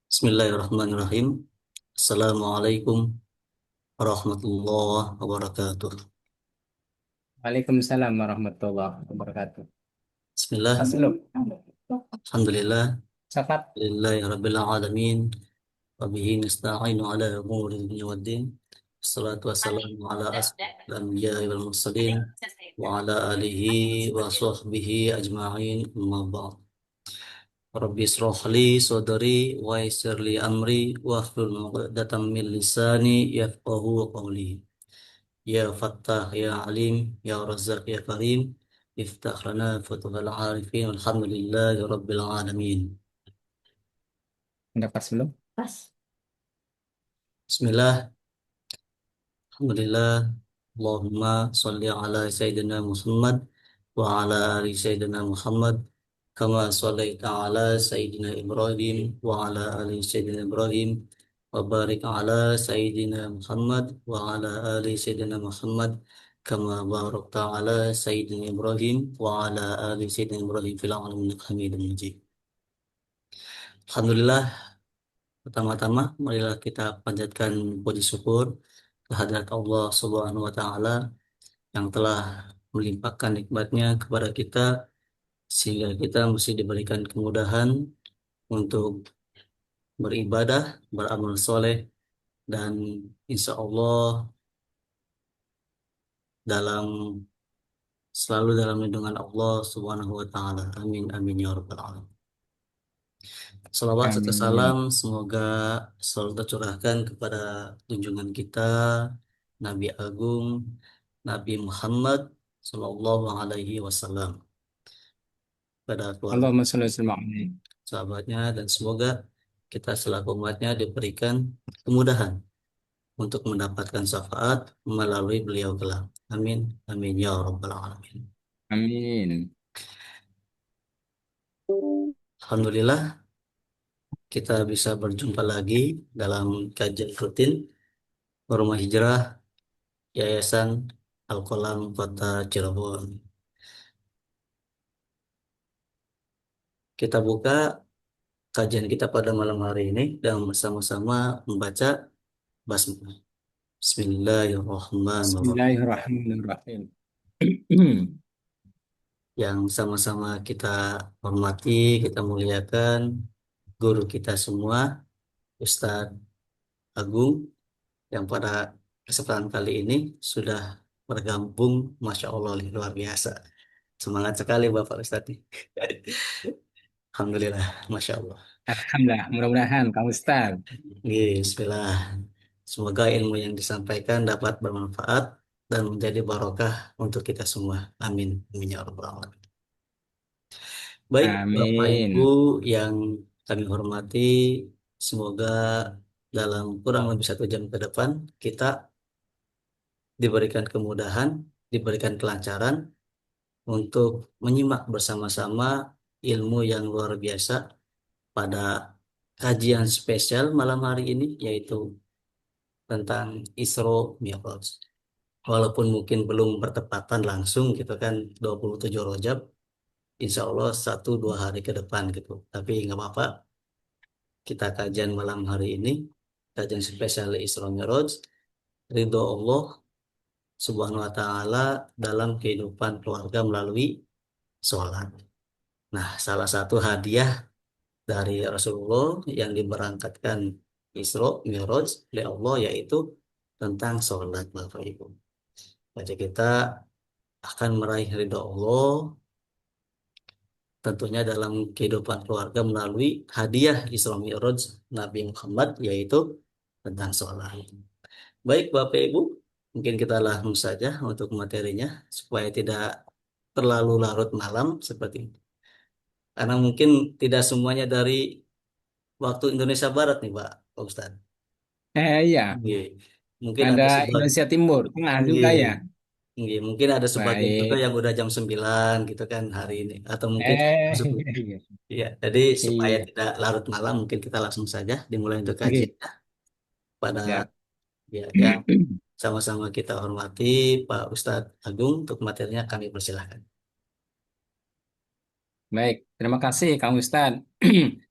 Bismillahirrahmanirrahim. Assalamualaikum warahmatullahi wabarakatuh. Waalaikumsalam warahmatullahi wabarakatuh. Bismillah. Aslu. Alhamdulillah. Cakap. Lillahi rabbil alamin. Wa bihi nasta'inu ala umuri dunya waddin. Assalatu wassalamu ala asyrafil anbiya'i wal mursalin wa ala alihi wa sahbihi ajma'in. Amma ba'd. Rabbi israh li sadri wa yassir li amri wa hlul 'uqdatam min lisani yafqahu qawli. Ya Fattah, Ya Alim, Ya Razzaq, Ya Karim, iftah lana futuhal arifin, alhamdulillahi Rabbil Alamin. Udah pas belum? Pas. Bismillah, Alhamdulillah, Allahumma salli ala Sayyidina Muhammad wa ala ali Sayyidina Muhammad, kama sallaita ala Sayyidina Ibrahim wa ala ali Sayyidina Ibrahim, wa barik ala Sayyidina Muhammad wa ala ali Sayyidina Muhammad, kama barakta ala Sayyidina Ibrahim wa ala ali Sayyidina Ibrahim fil alamin hamidun majid. Alhamdulillah, pertama-tama marilah kita panjatkan puji syukur kehadirat Allah Subhanahu wa taala yang telah melimpahkan nikmatnya kepada kita sehingga kita mesti diberikan kemudahan untuk beribadah, beramal soleh dan insya Allah dalam selalu dalam lindungan Allah Subhanahu wa taala. Amin amin ya rabbal alamin. Salawat serta salam Amin. semoga selalu tercurahkan kepada junjungan kita Nabi Agung Nabi Muhammad Sallallahu Alaihi Wasallam, pada keluarga Allahumma sholli wa sallim alaihi. sahabatnya, dan semoga kita selaku umatnya diberikan kemudahan untuk mendapatkan syafaat melalui beliau kelak. Amin amin ya rabbal alamin. Amin. Alhamdulillah, kita bisa berjumpa lagi dalam kajian rutin Rumah Hijrah Yayasan Al-Qalam Kota Cirebon. Kita buka kajian kita pada malam hari ini dan bersama-sama membaca basmalah. Bismillahirrahmanirrahim. Bismillahirrahmanirrahim. Yang sama-sama kita hormati, kita muliakan guru kita semua, Ustadz Agung, yang pada kesempatan kali ini sudah bergabung, Masya Allah, luar biasa. Semangat sekali Bapak Ustadz. Alhamdulillah, Masya Allah. Alhamdulillah, mudah-mudahan Kang Ustaz. Bismillah. Semoga ilmu yang disampaikan dapat bermanfaat dan menjadi barokah untuk kita semua. Amin. Amin ya rabbal alamin. Baik, Bapak Ibu Amin. yang kami hormati, semoga dalam kurang lebih 1 jam ke depan kita diberikan kemudahan, diberikan kelancaran untuk menyimak bersama-sama ilmu yang luar biasa pada kajian spesial malam hari ini, yaitu tentang Isra Mi'raj. Walaupun mungkin belum bertepatan langsung gitu kan 27 Rajab, insya Allah 1-2 hari ke depan gitu. Tapi nggak apa-apa, kita kajian malam hari ini, kajian spesial Isra Mi'raj, ridho Allah Subhanahu wa Ta'ala dalam kehidupan keluarga melalui sholat. Nah, salah satu hadiah dari Rasulullah yang diberangkatkan Isra Mi'raj oleh Allah yaitu tentang sholat, Bapak Ibu. Jadi kita akan meraih ridho Allah tentunya dalam kehidupan keluarga melalui hadiah Isra Mi'raj Nabi Muhammad yaitu tentang sholat. Baik Bapak Ibu, mungkin kita langsung saja untuk materinya supaya tidak terlalu larut malam seperti ini. Karena mungkin tidak semuanya dari waktu Indonesia Barat nih Pak Ustadz. Iya, Iya. Mungkin ada ada sebagian, Indonesia Timur, tengah juga ya. mungkin ada sebagian juga Baik. yang udah jam 9 gitu kan hari ini atau mungkin Eh, masuk. iya. Iya, jadi supaya Iya. tidak larut malam, mungkin kita langsung saja dimulai untuk kajian Oke, pada siap. ya yang sama-sama kita hormati Pak Ustadz Agung. Untuk materinya kami persilahkan. Baik, terima kasih Kang Ustadz.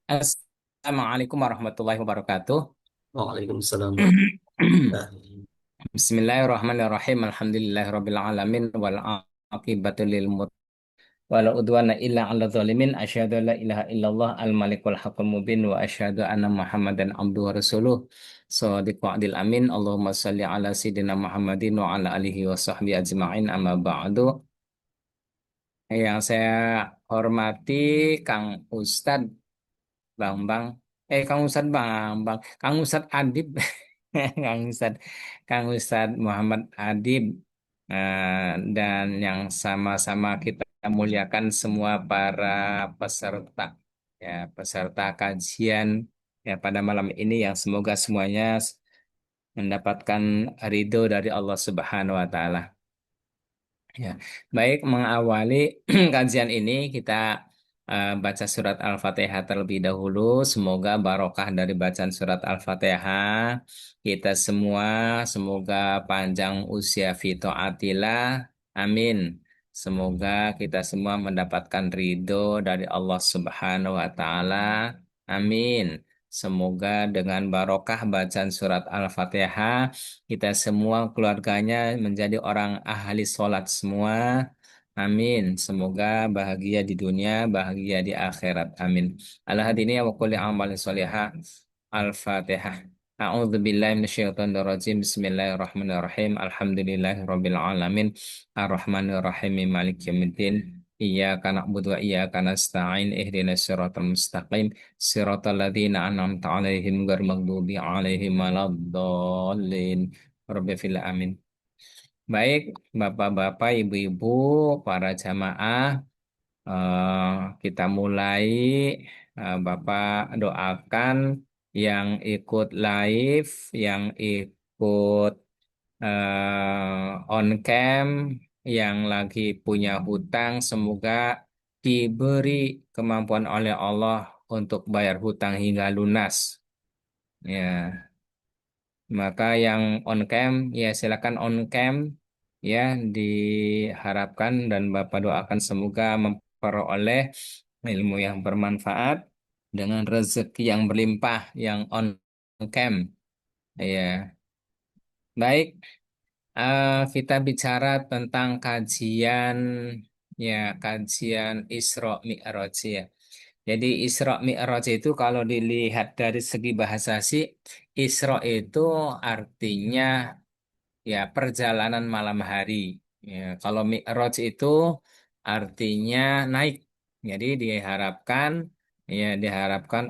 Assalamualaikum warahmatullahi wabarakatuh. Waalaikumsalam warahmatullahi. Bismillahirrahmanirrahim. Alhamdulillahirabbil alamin wal aqibatu lil wala udwana illa 'alal zalimin. Asyhadu an la ilaha illallah al malikul haqqul mubin wa asyhadu anna Muhammadan abduhu wa rasuluh. Shadiqu adil amin. Allahumma shalli ala sayyidina Muhammadin wa ala alihi wa sahbihi ajma'in. Amma ba'du. Yang saya hormati Kang Ustadz Bang, Kang Ustadz Bang, Kang Ustadz Adib, Kang Ustadz, Kang Ustadz Muhammad Adib, dan yang sama-sama kita muliakan semua para peserta, ya peserta kajian ya pada malam ini yang semoga semuanya mendapatkan ridho dari Allah Subhanahu Wa Taala. Ya, baik mengawali kajian ini kita baca surat Al-Fatihah terlebih dahulu. Semoga barokah dari bacaan surat Al-Fatihah. Kita semua semoga panjang usia fito atilah. Amin. Semoga kita semua mendapatkan ridho dari Allah Subhanahu wa taala. Amin. Semoga dengan barokah bacaan surat Al-Fatihah kita semua keluarganya menjadi orang ahli sholat semua. Amin. Semoga bahagia di dunia, bahagia di akhirat. Amin. Al-hadini wa kulli amalin sholihah. Al-Fatihah. A'udzu billahi minasyaitonir rajim. Bismillahirrahmanirrahim. Alhamdulillahirabbil alamin. Arrahmanir rahim. Maliki yaumiddin. Iyyaka na'budu wa iyyaka nasta'in. Ihdinas siratal mustaqim. Siratal ladzina an'amta 'alaihim ghairil maghdubi 'alaihim waladdallin. Rabbi fil amin. Baik, Bapak-bapak, Ibu-ibu, para jamaah, eh, kita mulai. Bapak doakan yang ikut live, yang ikut on cam, yang lagi punya hutang, semoga diberi kemampuan oleh Allah untuk bayar hutang hingga lunas. Ya, maka yang on cam, ya silakan on cam, ya diharapkan dan Bapak doakan semoga memperoleh ilmu yang bermanfaat dengan rezeki yang berlimpah yang on cam. Ya, baik. Kita bicara tentang kajian, ya kajian Isra Mi'raj ya. Jadi Isra Mi'raj itu kalau dilihat dari segi bahasa sih, Isra itu artinya ya perjalanan malam hari. Ya, kalau Mi'raj itu artinya naik. Jadi diharapkan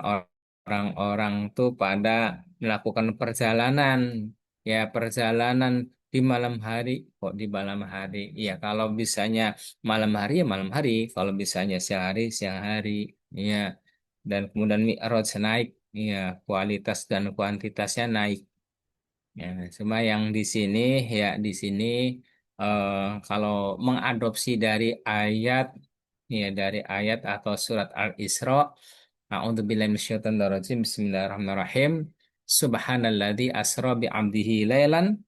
orang-orang tuh pada melakukan perjalanan. Ya, perjalanan di malam hari. Kok di malam hari? Ya, kalau bisanya malam hari ya malam hari. Kalau bisanya siang hari. Ya, dan kemudian Mi'raj naik. Ya, kualitas dan kuantitasnya naik. Ya, cuma yang di sini ya di sini eh, kalau mengadopsi dari ayat atau surat Al-Isra, A'udzubillahi minasyaitonirrajim. Bismillahirrahmanirrahim. Subhanalladzi asra bi 'abdihi lailan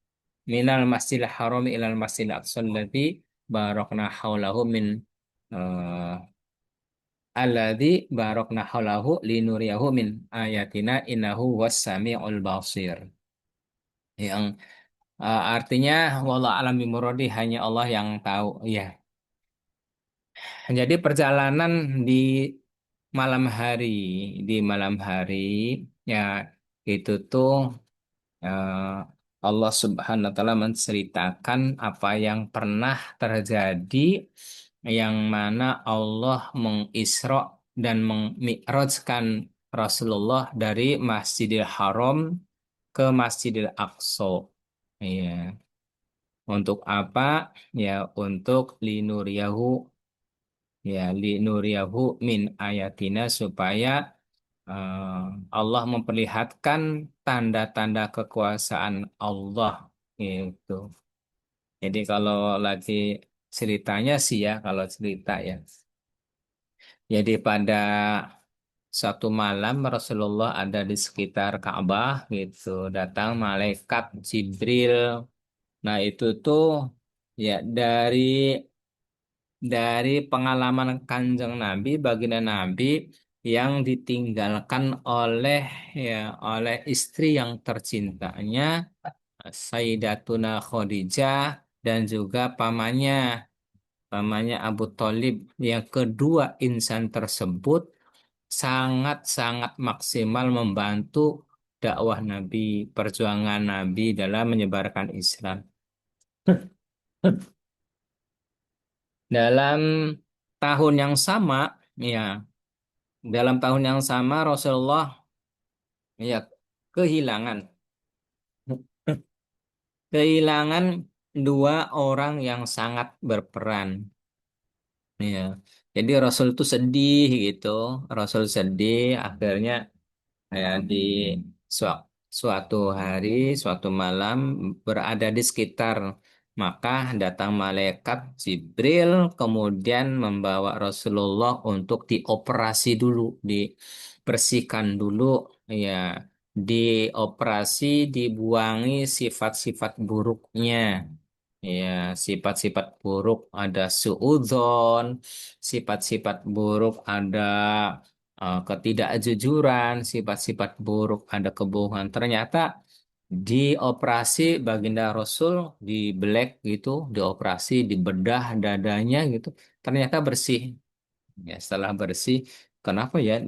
minal masjidil haram ilal masjidil aqsal ladzi barakna haulahu min eh, alladzi barakna haulahu linuriyahu min ayatina innahu was-sami'ul basir. Yang artinya wallah alam bimuradi hanya Allah yang tahu. Ya. Jadi perjalanan di malam hari, di malam hari ya itu tuh eh, Allah Subhanahu wa taala menceritakan apa yang pernah terjadi yang mana Allah mengisra dan memi'rajkan Rasulullah dari Masjidil Haram ke Masjidil Aqsa. Iya. Untuk apa? Ya, untuk linuriyahu, ya linuriyahu min ayatina supaya eh, Allah memperlihatkan tanda-tanda kekuasaan Allah itu. Jadi kalau lagi ceritanya sih ya, kalau cerita ya. Jadi pada satu malam Rasulullah ada di sekitar Ka'bah gitu, datang malaikat Jibril. Nah, itu tuh ya dari dari pengalaman Kanjeng Nabi, baginda Nabi yang ditinggalkan oleh ya oleh istri yang tercintanya Sayyidatuna Khadijah dan juga pamannya Abu Thalib. Yang kedua insan tersebut sangat-sangat maksimal membantu dakwah Nabi, perjuangan Nabi dalam menyebarkan Islam. Dalam tahun yang sama, ya, dalam tahun yang sama Rasulullah ya kehilangan kehilangan dua orang yang sangat berperan. Ya, jadi Rasul itu sedih gitu. Rasul sedih, akhirnya ya di sua- suatu hari, suatu malam berada di sekitar Makkah, datang malaikat Jibril, kemudian membawa Rasulullah untuk dioperasi dulu, dibersihkan dulu, ya, dioperasi, dibuangi sifat-sifat buruknya. Ya, sifat-sifat buruk ada suudzon, sifat-sifat buruk ada ketidakjujuran, sifat-sifat buruk, ada kebohongan. Ternyata di operasi baginda Rasul di black gitu, dioperasi, dibedah dadanya gitu, ternyata bersih. Ya, setelah bersih, kenapa ya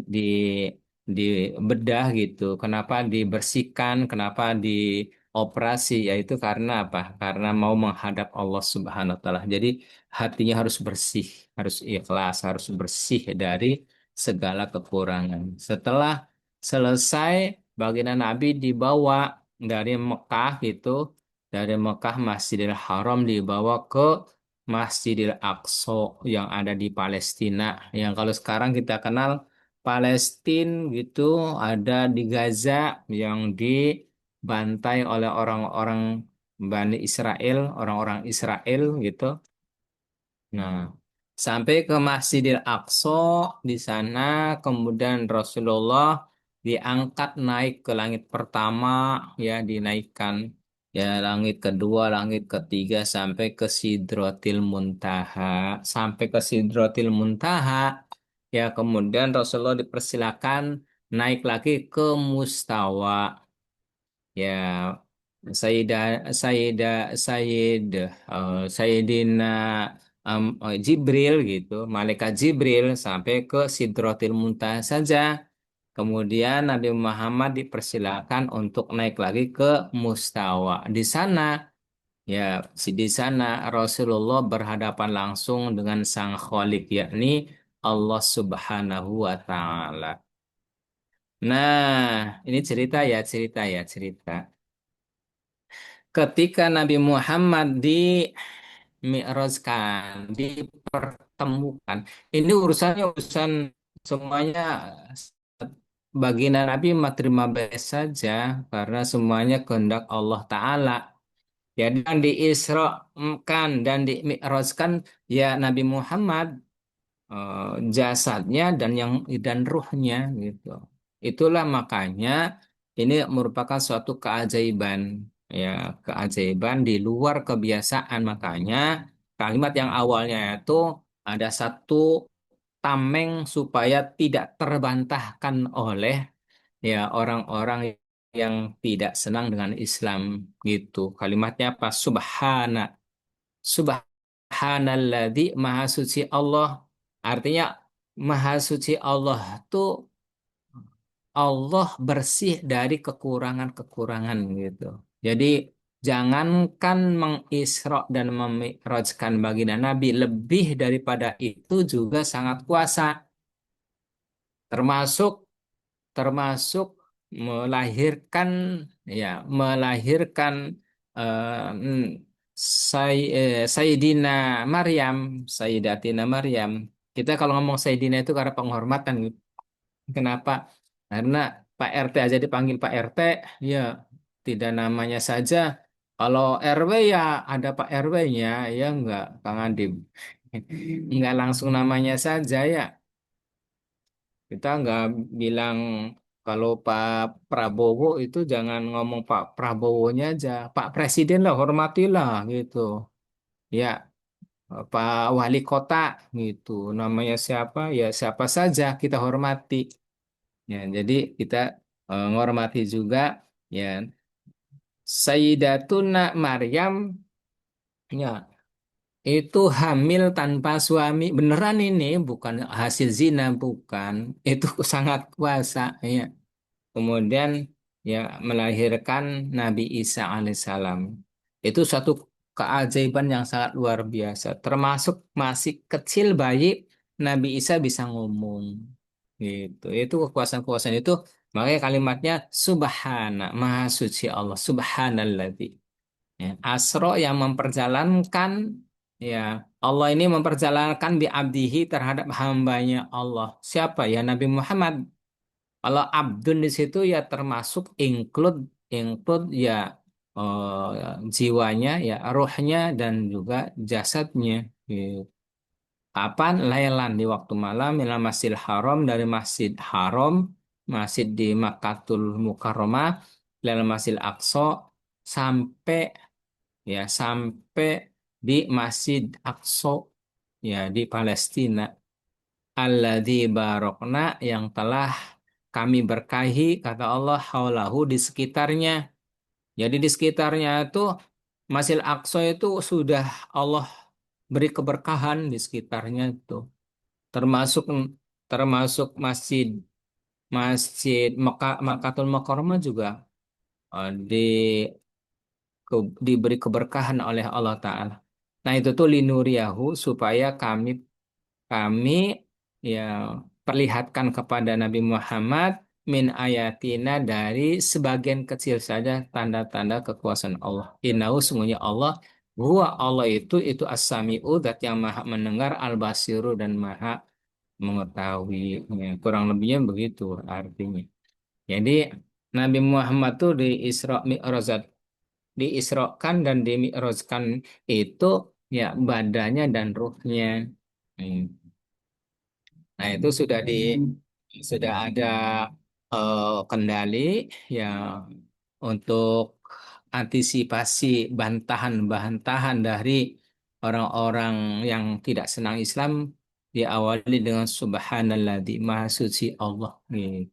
dibedah gitu? Kenapa dibersihkan? Kenapa dioperasi? Yaitu karena apa? Karena mau menghadap Allah Subhanahu wa taala. Jadi hatinya harus bersih, harus ikhlas, harus bersih dari segala kekurangan. Setelah selesai, baginda Nabi dibawa dari Mekah gitu, dari Mekah Masjidil Haram dibawa ke Masjidil Aqsa yang ada di Palestina. Yang kalau sekarang kita kenal Palestina gitu, ada di Gaza yang dibantai oleh orang-orang Bani Israel, orang-orang Israel gitu. Nah, sampai ke Masjidil Aqsa di sana, kemudian Rasulullah diangkat naik ke langit pertama, ya dinaikkan, ya langit kedua, langit ketiga sampai ke Sidratil Muntaha, sampai ke Sidratil Muntaha, ya kemudian Rasulullah dipersilakan naik lagi ke Mustawa. Ya, Sayyidah, Sayyidah, Sayyid, Sayyidina Jibril gitu, Malaikat Jibril sampai ke Sidratil Muntaha saja. Kemudian Nabi Muhammad dipersilakan untuk naik lagi ke Mustawa. Di sana, ya, di sana Rasulullah berhadapan langsung dengan Sang Khalik, yakni Allah Subhanahu wa Ta'ala. Nah, ini cerita ya, cerita ya, cerita. Ketika Nabi Muhammad dimi'rajkan, dipertemukan. Ini urusannya urusan semuanya baginda Nabi mah terima beres saja karena semuanya kehendak Allah Ta'ala. Ya, dan diisrokan dan dimi'rajkan ya Nabi Muhammad, eh, jasadnya dan ruhnya gitu. Itulah makanya ini merupakan suatu keajaiban, ya, keajaiban di luar kebiasaan. Makanya kalimat yang awalnya itu ada satu tameng supaya tidak terbantahkan oleh ya orang-orang yang tidak senang dengan Islam gitu. Kalimatnya apa? Subhanalladzi maha suci Allah. Artinya maha suci Allah itu Allah bersih dari kekurangan-kekurangan gitu. Jadi jangankan mengisra dan memi'rajkan baginda Nabi, lebih daripada itu juga sangat kuasa. Termasuk termasuk melahirkan ya melahirkan Sayyidina Maryam, Sayyidatina Maryam. Kita kalau ngomong Sayyidina itu karena penghormatan gitu. Kenapa? Karena Pak RT aja dipanggil Pak RT, ya tidak namanya saja. Kalau RW ya ada Pak RW-nya, ya enggak, Kang Adib. Enggak langsung namanya saja ya. Kita nggak bilang kalau Pak Prabowo itu jangan ngomong Pak Prabowo-nya aja. Pak Presiden lah, hormatilah gitu. Ya, Pak Wali Kota gitu. Namanya siapa? Ya siapa saja kita hormati. Ya, jadi kita menghormati juga ya Sayyidatuna Maryam ya itu hamil tanpa suami. Beneran ini bukan hasil zina, bukan. Itu sangat kuasa ya. Kemudian ya melahirkan Nabi Isa alaihissalam. Itu suatu keajaiban yang sangat luar biasa. Termasuk masih kecil bayi Nabi Isa bisa ngomong. Gitu. Itu kekuasaan-kekuasaan itu makanya kalimatnya Subhana, Maha Suci Allah, Subhanalladzi. Ya, Asro yang memperjalankan ya Allah ini memperjalankan bi abdihi terhadap hambanya Allah. Siapa ya Nabi Muhammad. Kalau abdun di situ ya termasuk include include ya jiwanya, ya rohnya dan juga jasadnya. Gitu. Kapan? Lailan di waktu malam minal Masjidil Haram dari Masjid Haram, masjid di Makkatul Mukarramah, ilal Masjidil Aqsa sampai sampai di Masjid Aqsa ya di Palestina. Alladzi barokna yang telah kami berkahi kata Allah haulahu di sekitarnya. Jadi di sekitarnya itu Masjid Aqsa itu sudah Allah beri keberkahan di sekitarnya itu. Termasuk termasuk masjid Masjid Makkatul Mukarramah juga di diberi keberkahan oleh Allah Ta'ala. Nah itu tuh linuriyahu supaya kami ya perlihatkan kepada Nabi Muhammad min ayatina dari sebagian kecil saja tanda-tanda kekuasaan Allah. Innahu sungguhnya Allah, huwa Allah itu as-sami'u dat yang maha mendengar, al-basiru dan maha mengetahui. Ya, kurang lebihnya begitu artinya. Jadi Nabi Muhammad tuh di Isra Mi'rajat diisrokan dan dimi'rajkan itu ya badannya dan ruhnya. Hmm. Nah, itu sudah ada kendali ya untuk antisipasi bantahan-bantahan dari orang-orang yang tidak senang Islam diawali dengan Subhanalladzi Maha Suci Allah. Gitu.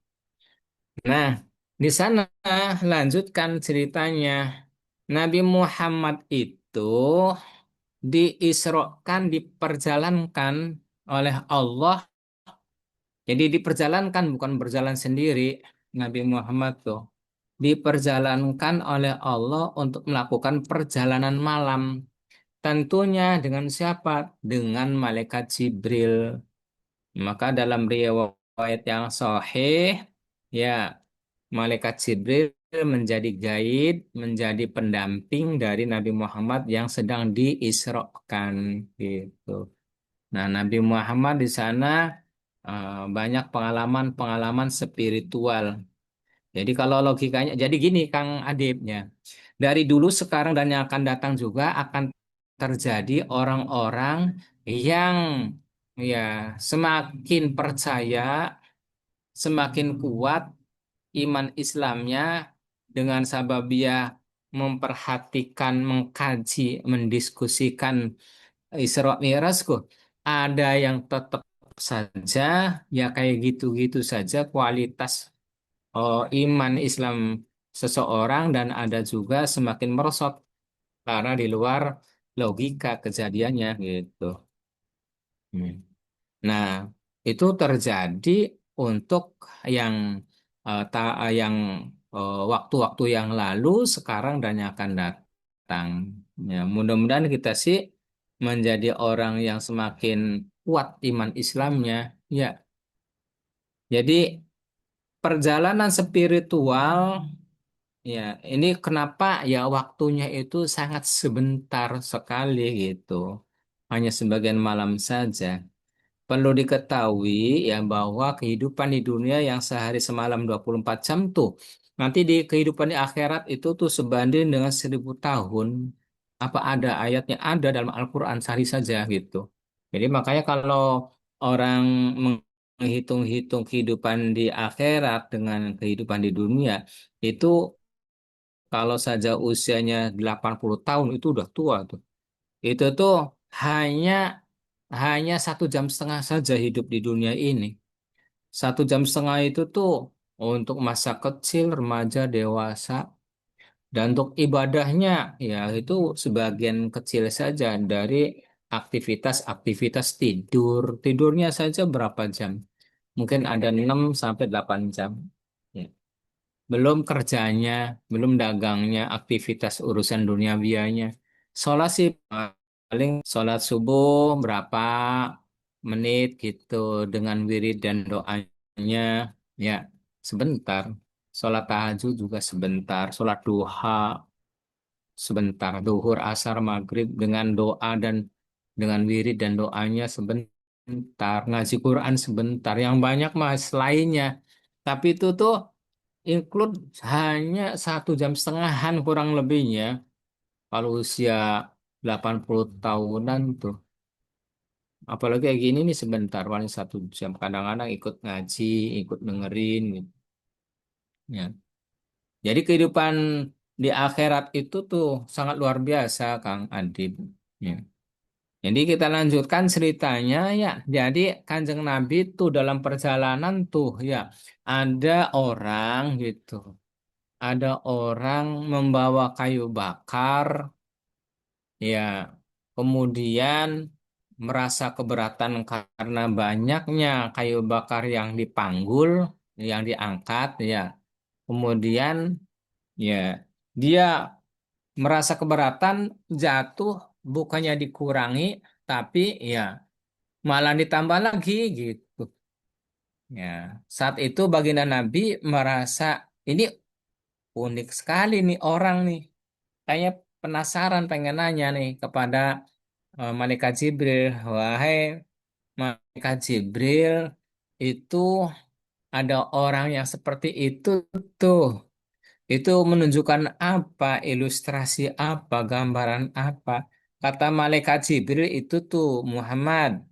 Nah, di sana lanjutkan ceritanya. Nabi Muhammad itu diisrokan, diperjalankan oleh Allah. Jadi diperjalankan bukan berjalan sendiri. Nabi Muhammad tuh diperjalankan oleh Allah untuk melakukan perjalanan malam. Tentunya dengan siapa? Dengan malaikat Jibril. Maka dalam riwayat yang sahih, ya malaikat Jibril menjadi guide, menjadi pendamping dari Nabi Muhammad yang sedang diisrokan gitu. Nah, Nabi Muhammad di sana banyak pengalaman-pengalaman spiritual. Jadi kalau logikanya, jadi gini Kang Adibnya, dari dulu, sekarang dan yang akan datang juga akan terjadi orang-orang yang ya semakin percaya, semakin kuat iman Islamnya dengan sababiyah memperhatikan, mengkaji, mendiskusikan Isra Mi'raj kok. Ada yang tetap saja ya kayak gitu-gitu saja kualitas iman Islam seseorang dan ada juga semakin merosot karena di luar logika kejadiannya gitu. Hmm. Nah, itu terjadi untuk yang yang waktu-waktu yang lalu, sekarang dan yang akan datang. Ya, mudah-mudahan kita sih menjadi orang yang semakin kuat iman Islamnya. Ya, jadi perjalanan spiritual ya ini kenapa ya waktunya itu sangat sebentar sekali gitu. Hanya sebagian malam saja. Perlu diketahui ya bahwa kehidupan di dunia yang sehari semalam 24 jam tuh nanti di kehidupan di akhirat itu tuh sebanding dengan 1.000 tahun. Apa ada ayatnya? Ada dalam Al-Quran sehari saja gitu. Jadi makanya kalau orang menghitung-hitung kehidupan di akhirat dengan kehidupan di dunia itu kalau saja usianya 80 tahun itu udah tua tuh. Itu tuh hanya hanya 1 jam setengah saja hidup di dunia ini. 1 jam setengah itu tuh untuk masa kecil, remaja, dewasa, dan untuk ibadahnya ya itu sebagian kecil saja dari aktivitas-aktivitas tidur. Tidurnya saja berapa jam? Mungkin ada 6 sampai 8 jam. Ya. Belum kerjanya, belum dagangnya, aktivitas urusan duniawianya. Sholat sih paling sholat subuh berapa menit gitu dengan wirid dan doanya ya sebentar. Sholat tahajud juga sebentar. Sholat duha sebentar. Duhur, asar, maghrib dengan doa dan dengan wirid dan doanya sebentar. Ngaji Quran sebentar. Yang banyak mas lainnya. Tapi itu tuh include hanya 1 jam setengahan kurang lebihnya. Kalau usia 80 tahunan tuh. Apalagi kayak gini nih sebentar, paling 1 jam. Kadang-kadang ikut ngaji, ikut dengerin gitu. Ya. Jadi kehidupan di akhirat itu tuh sangat luar biasa, Kang Adib. Ya. Jadi kita lanjutkan ceritanya ya. Jadi Kanjeng Nabi tuh dalam perjalanan tuh ya ada orang gitu. Ada orang membawa kayu bakar, ya, kemudian merasa keberatan karena banyaknya kayu bakar yang dipanggul, yang diangkat, ya. Kemudian, ya, dia merasa keberatan, jatuh, bukannya dikurangi, tapi ya malah ditambah lagi gitu. Ya, saat itu baginda Nabi merasa ini unik sekali nih orang nih. Kayaknya penasaran pengen nanya nih kepada Malaikat Jibril. Wahai Malaikat Jibril, itu ada orang yang seperti itu tuh. Itu menunjukkan apa, ilustrasi apa, gambaran apa. Kata Malaikat Jibril itu tuh Muhammad.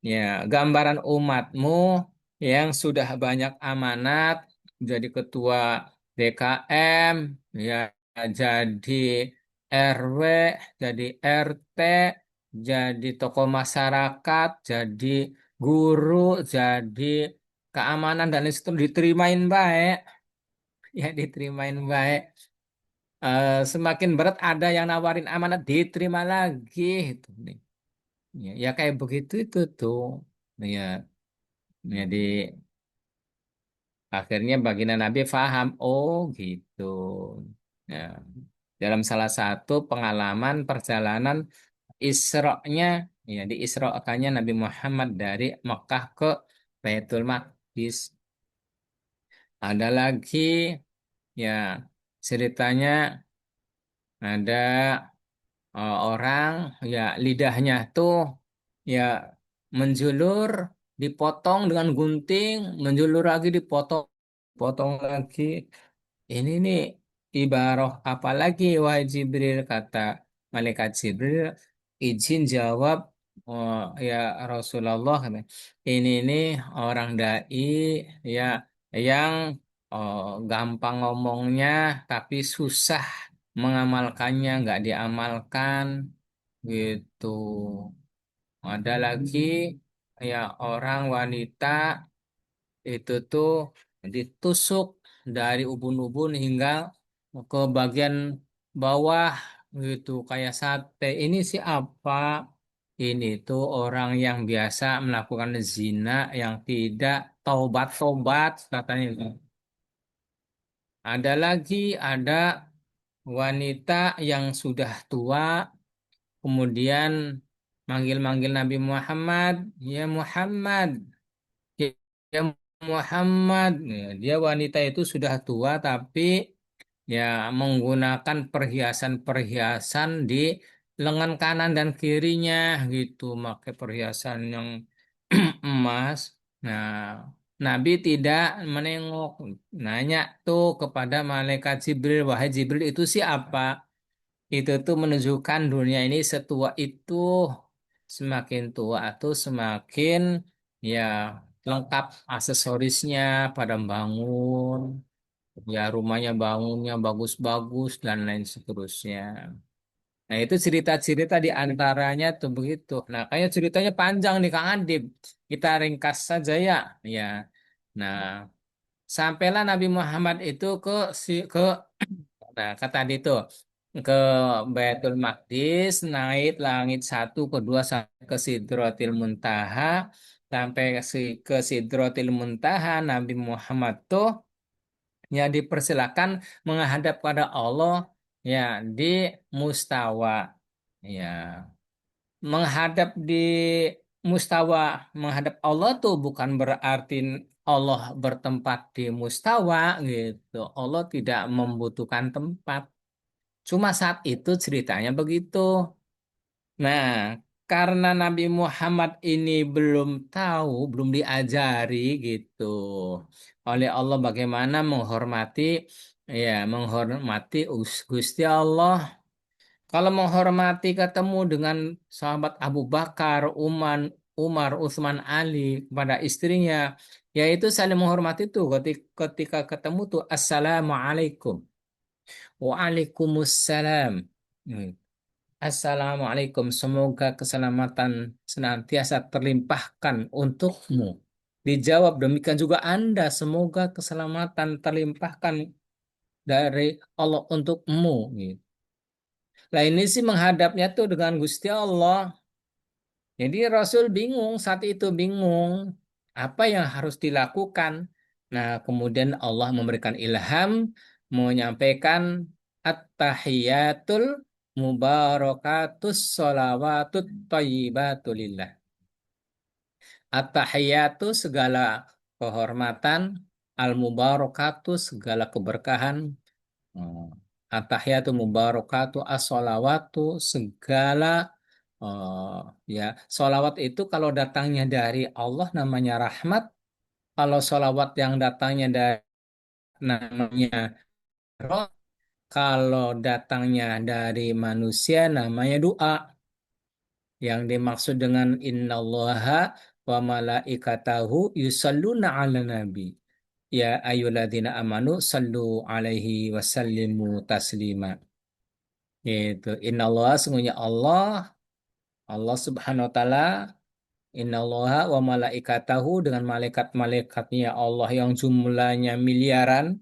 Ya, gambaran umatmu yang sudah banyak amanat, jadi ketua DKM, ya, jadi RW, jadi RT, jadi tokoh masyarakat, jadi guru, jadi keamanan dan itu diterimain baik, ya diterimain baik. Semakin berat ada yang nawarin amanat diterima lagi, itu nih. Ya, ya kayak begitu itu tuh. Ya, jadi akhirnya baginda Nabi faham, oh gitu. Nah, dalam salah satu pengalaman perjalanan Isra-nya, ya diisrokannya Nabi Muhammad dari Mekah ke Baitul Maqdis. Ada lagi, ya ceritanya ada orang, ya lidahnya tuh, ya menjulur, dipotong dengan gunting, menjulur lagi dipotong, potong lagi. Ini nih ibaroh apa lagi wahai Jibril, kata malaikat Jibril, izin jawab, oh, ya Rasulullah, kata, ini nih orang dai ya yang oh, gampang ngomongnya tapi susah mengamalkannya, nggak diamalkan gitu. Ada lagi ya orang wanita itu tuh ditusuk dari ubun-ubun hingga ke bagian bawah gitu kayak sate. Ini sih apa? Ini tuh orang yang biasa melakukan zina yang tidak taubat-taubat katanya. Ada lagi ada wanita yang sudah tua kemudian manggil-manggil Nabi Muhammad, ya Muhammad. Ya Muhammad, ya, dia wanita itu sudah tua tapi ya menggunakan perhiasan-perhiasan di lengan kanan dan kirinya gitu, pakai perhiasan yang emas. Nah, Nabi tidak menengok, nanya tuh kepada malaikat Jibril, wahai Jibril itu siapa? Itu tuh menunjukkan dunia ini setua itu, semakin tua tuh semakin ya lengkap aksesorisnya pada bangun, ya rumahnya bangunnya bagus-bagus dan lain seterusnya. Nah, itu cerita-cerita di antaranya tuh begitu. Nah, kayak ceritanya panjang nih Kang Adib. Kita ringkas saja ya. Ya. Nah, sampailah Nabi Muhammad itu ke nah, kata tadi itu ke Baitul Maqdis, naik langit satu, kedua sampai ke Sidratil Muntaha, sampai ke Sidratil Muntaha, Nabi Muhammad tuh ya dipersilakan menghadap pada Allah ya di mustawa ya menghadap di mustawa menghadap Allah tuh bukan berarti Allah bertempat di mustawa gitu. Allah tidak membutuhkan tempat. Cuma saat itu ceritanya begitu. Nah, karena Nabi Muhammad ini belum tahu, belum diajari gitu oleh Allah bagaimana menghormati Gusti Allah. Kalau menghormati ketemu dengan sahabat Abu Bakar, Umar, Utsman, Ali kepada istrinya, yaitu saling menghormati tuh ketika ketemu tuh Assalamualaikum. Waalaikumsalam. Hmm. Assalamualaikum. Semoga keselamatan senantiasa terlimpahkan untukmu. Dijawab demikian juga Anda. Semoga keselamatan terlimpahkan dari Allah untukmu. Gitu. Nah ini sih menghadapnya tuh dengan Gusti Allah. Jadi Rasul bingung saat itu bingung apa yang harus dilakukan. Nah, kemudian Allah memberikan ilham menyampaikan at-tahiyatul mubarakatus sholawatut thayyibatulillah. At-tahiyatu segala kehormatan, al-mubarakatu segala keberkahan, Hmm. At-tahiyatu mubarakatu as-sholawatu segala ya sholawat itu kalau datangnya dari Allah namanya rahmat, kalau sholawat yang datangnya dari namanya roh, kalau datangnya dari manusia namanya doa. Yang dimaksud dengan innallaha wa malaikatahu yusalluna ala nabi. Ya ayyuhalladzina amanu sallu alaihi wasallimu taslima. Itu innallaha sungguhnya Allah Subhanahu wa taala innallaha wa malaikatahu dengan malaikat-malaikatnya Allah yang jumlahnya miliaran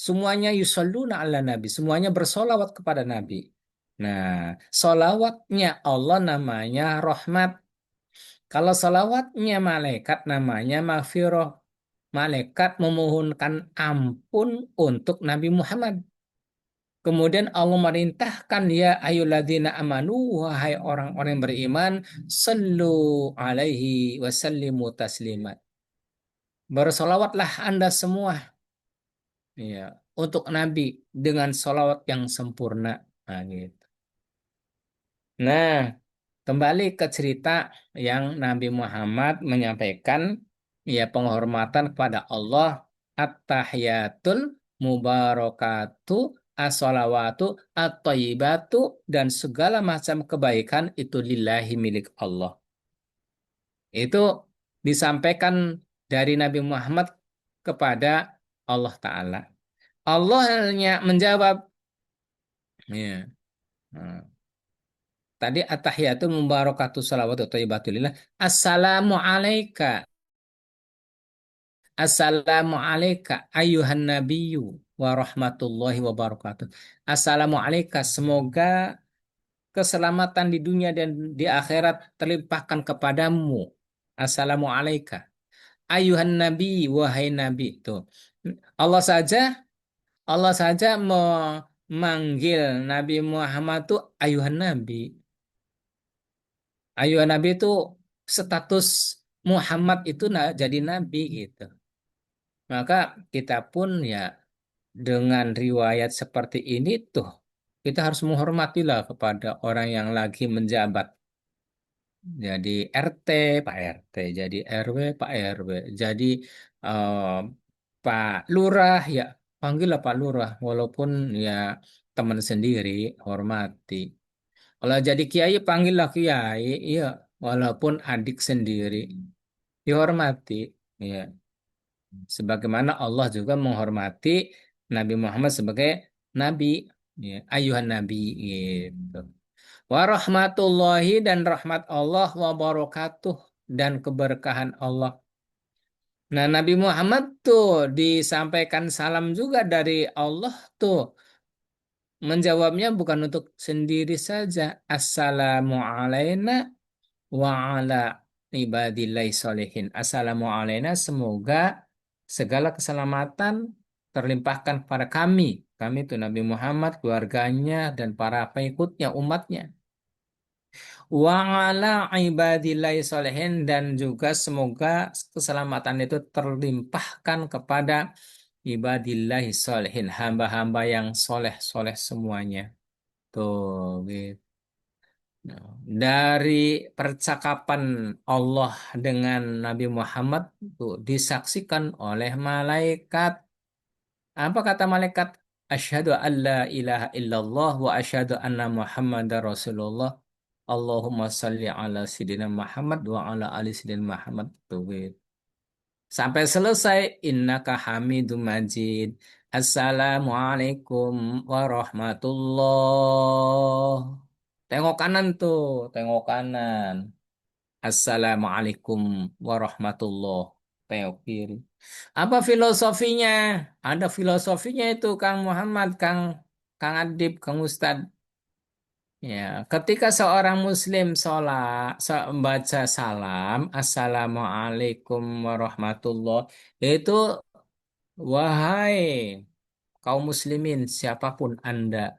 semuanya yusalluna ala nabi semuanya bersolawat kepada nabi. Nah, solawatnya Allah namanya rahmat. Kalau salawatnya malaikat namanya maghfirah. Malaikat memohonkan ampun untuk Nabi Muhammad. Kemudian Allah merintahkan ya ayyuhalladzina amanu wahai orang-orang yang beriman sallu alaihi wasallimu taslima. Bersolawatlah Anda semua ya untuk Nabi dengan solawat yang sempurna. Nah, gitu. Nah, kembali ke cerita yang Nabi Muhammad menyampaikan ya penghormatan kepada Allah at-tahiyatul mubarakatu as-salawatu at-thayyibatu dan segala macam kebaikan itu lillahi milik Allah. Itu disampaikan dari Nabi Muhammad kepada Allah Ta'ala. Allah hanya menjawab ya. Nah, tadi at-tahiyatu mubarakatu salawatu thayyibatulillah. Assalamu alayka. Assalamu alayka ayuhan nabiyyu wa rahmatullahi wa barakatuh. Assalamu alayka. Semoga keselamatan di dunia dan di akhirat terlimpahkan kepadamu. Assalamu alayka. Ayuhan nabi, wahai nabi. Tuh. Allah saja, Allah saja memanggil Nabi Muhammad tuh ayuhan nabi. Ayuhan nabi itu status Muhammad itu jadi nabi gitu. Maka kita pun ya dengan riwayat seperti ini tuh kita harus menghormatilah kepada orang yang lagi menjabat. Jadi RT, Pak RT, jadi RW, Pak RW, jadi eh, Pak Lurah ya panggillah Pak Lurah walaupun ya teman sendiri hormati. Kalau jadi kiai panggillah kiai, iya walaupun adik sendiri dihormati. Ya. Sebagaimana Allah juga menghormati Nabi Muhammad sebagai nabi. Ya, ayuhan nabi gitu. Wa rahmatullahi dan rahmat Allah wa barakatuh dan keberkahan Allah. Nah, Nabi Muhammad tuh disampaikan salam juga dari Allah tuh. Menjawabnya bukan untuk sendiri saja. Assalamu alaina wa ala ibadillahi solihin. Assalamu alaina, semoga segala keselamatan terlimpahkan kepada kami. Kami itu Nabi Muhammad, keluarganya, dan para pengikutnya, umatnya. Wa ala ibadillahi solihin, dan juga semoga keselamatan itu terlimpahkan kepada ibadillahi solihin, hamba-hamba yang soleh-soleh semuanya. Tuh, gitu. Nah, dari percakapan Allah dengan Nabi Muhammad tuh disaksikan oleh malaikat. Apa kata malaikat? Asyhadu an la ilaha illallah wa asyhadu anna Muhammadar Rasulullah. Allahumma salli ala Sayyidina Muhammad wa ala ali Sayyidina Muhammad. Tuh, gitu. Sampai selesai, innaka hamidum majid. Assalamualaikum warahmatullah. Tengok kanan tuh, tengok kanan. Assalamualaikum warahmatullah. Tengok kiri. Apa filosofinya? Ada filosofinya itu Kang Muhammad, Kang Adib, Kang Ustad. Ya, ketika seorang Muslim membaca salam, Assalamualaikum warahmatullah, itu wahai kaum muslimin, siapapun Anda,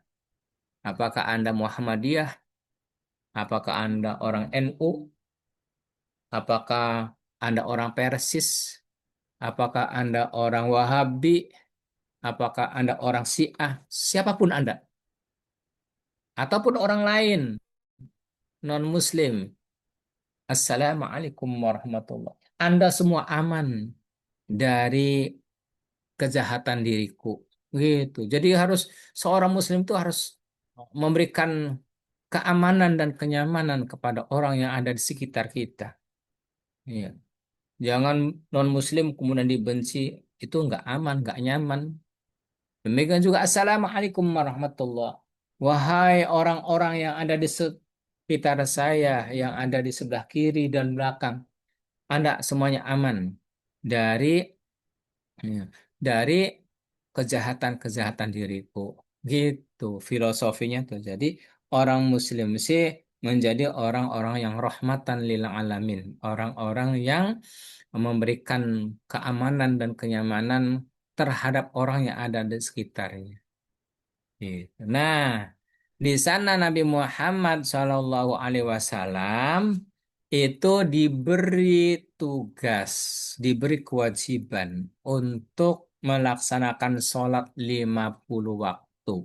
apakah Anda Muhammadiyah, apakah Anda orang NU, apakah Anda orang Persis, apakah Anda orang Wahabi, apakah Anda orang Syiah, siapapun Anda, ataupun orang lain, non-Muslim, Assalamualaikum warahmatullah. Anda semua aman dari kejahatan diriku. Gitu. Jadi harus seorang Muslim itu harus memberikan keamanan dan kenyamanan kepada orang yang ada di sekitar kita. Iya. Jangan non-Muslim kemudian dibenci, itu nggak aman, nggak nyaman. Demikian juga Assalamualaikum warahmatullah. Wahai orang-orang yang ada di sekitar saya, yang ada di sebelah kiri dan belakang, Anda semuanya aman dari ya, dari kejahatan-kejahatan diriku. Gitu filosofinya tuh. Jadi orang Muslim sih menjadi orang-orang yang rahmatan lil alamin, orang-orang yang memberikan keamanan dan kenyamanan terhadap orang yang ada di sekitarnya. Gitu. Nah, di sana Nabi Muhammad SAW itu diberi tugas, diberi kewajiban untuk melaksanakan sholat 50 waktu.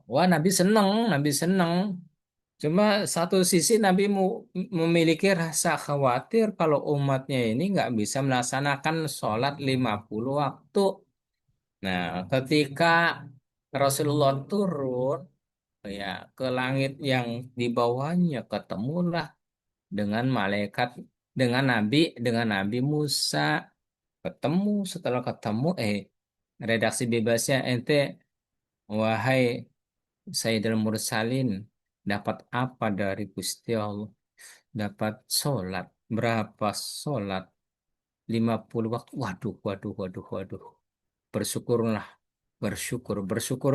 Wah, Nabi seneng, Nabi seneng. Cuma satu sisi Nabi memiliki rasa khawatir kalau umatnya ini nggak bisa melaksanakan sholat 50 waktu. Nah, ketika Rasulullah turun ya ke langit yang di bawahnya, ketemulah dengan malaikat, dengan Nabi Musa. Ketemu, setelah ketemu redaksi bebasnya ente, wahai Sayyidul Mursalin, dapat apa dari Gusti Allah? Dapat sholat. Berapa sholat? 50 waktu. Waduh, waduh, waduh, waduh. Bersyukurlah, bersyukur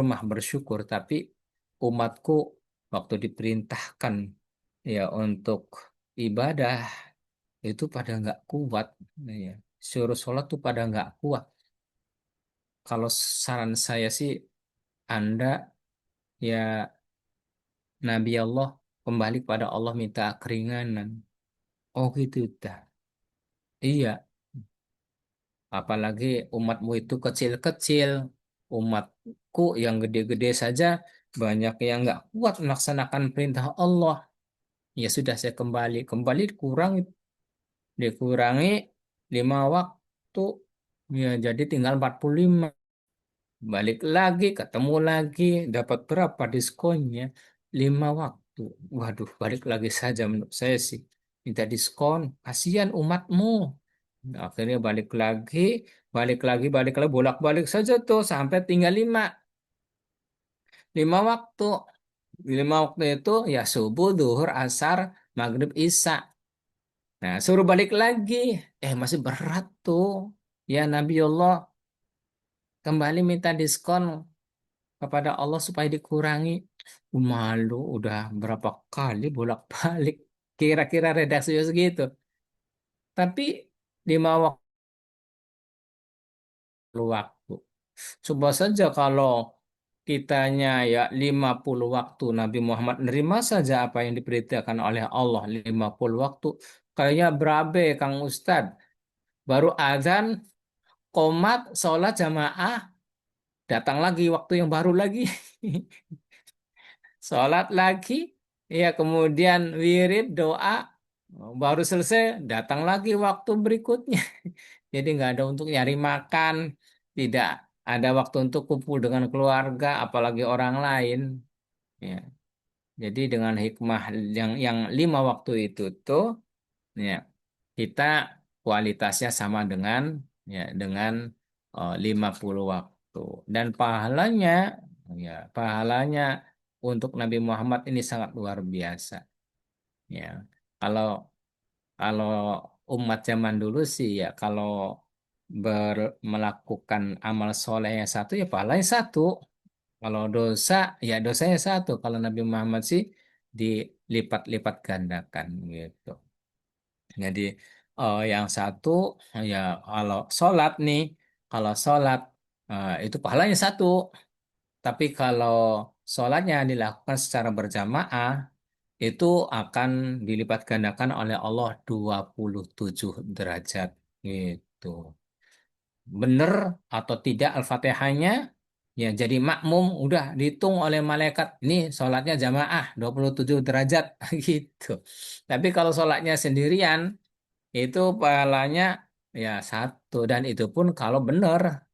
mah bersyukur, tapi umatku waktu diperintahkan ya untuk ibadah itu pada nggak kuat, ya. Suruh sholat tuh pada nggak kuat. Kalau saran saya sih, Anda ya Nabi Allah, kembali pada Allah, minta keringanan. Oh gitu dah. Iya, apalagi umatmu itu kecil-kecil, umatku yang gede-gede saja banyak yang nggak kuat melaksanakan perintah Allah. Ya sudah, saya kembali kurang, dikurangi 5 waktu, ya jadi tinggal 45. Balik lagi, ketemu lagi, dapat berapa diskonnya? 5 waktu. Waduh, balik lagi saja menurut saya sih. Minta diskon, kasihan umatmu. Akhirnya balik lagi, bolak-balik saja tuh sampai tinggal 5. lima waktu. Lima waktu itu ya subuh, duhur, asar, maghrib, isya. Nah, suruh balik lagi. Masih berat tuh. Ya Nabiullah kembali minta diskon kepada Allah supaya dikurangi. Malu udah berapa kali bolak-balik. Kira-kira redaksi segitu. Tapi lima waktu. Coba saja kalau kitanya ya 50 waktu Nabi Muhammad nerima saja apa yang diperintahkan oleh Allah 50 waktu. Kayaknya berabe Kang Ustad. Baru azan, qomat, sholat jamaah, datang lagi waktu yang baru lagi. Sholat lagi, ya kemudian wirid, doa, baru selesai, datang lagi waktu berikutnya. Jadi nggak ada untuk nyari makan, tidak ada waktu untuk kumpul dengan keluarga, apalagi orang lain. Ya. Jadi dengan hikmah yang lima waktu itu tuh, ya kita kualitasnya sama dengan 50 waktu. Dan pahalanya untuk Nabi Muhammad ini sangat luar biasa. Ya, kalau kalau umat zaman dulu sih ya kalau melakukan amal soleh yang satu ya pahalanya satu. Kalau dosa ya dosanya satu. Kalau Nabi Muhammad sih dilipat-lipat gandakan gitu. Jadi yang satu ya kalau sholat itu pahalanya satu. Tapi kalau sholatnya dilakukan secara berjamaah itu akan dilipat gandakan oleh Allah 27 derajat gitu. Benar atau tidak Al-Fatihahnya ya jadi makmum udah dihitung oleh malaikat ini sholatnya jamaah 27 derajat gitu. Tapi kalau sholatnya sendirian itu pahalanya ya satu dan itu pun kalau benar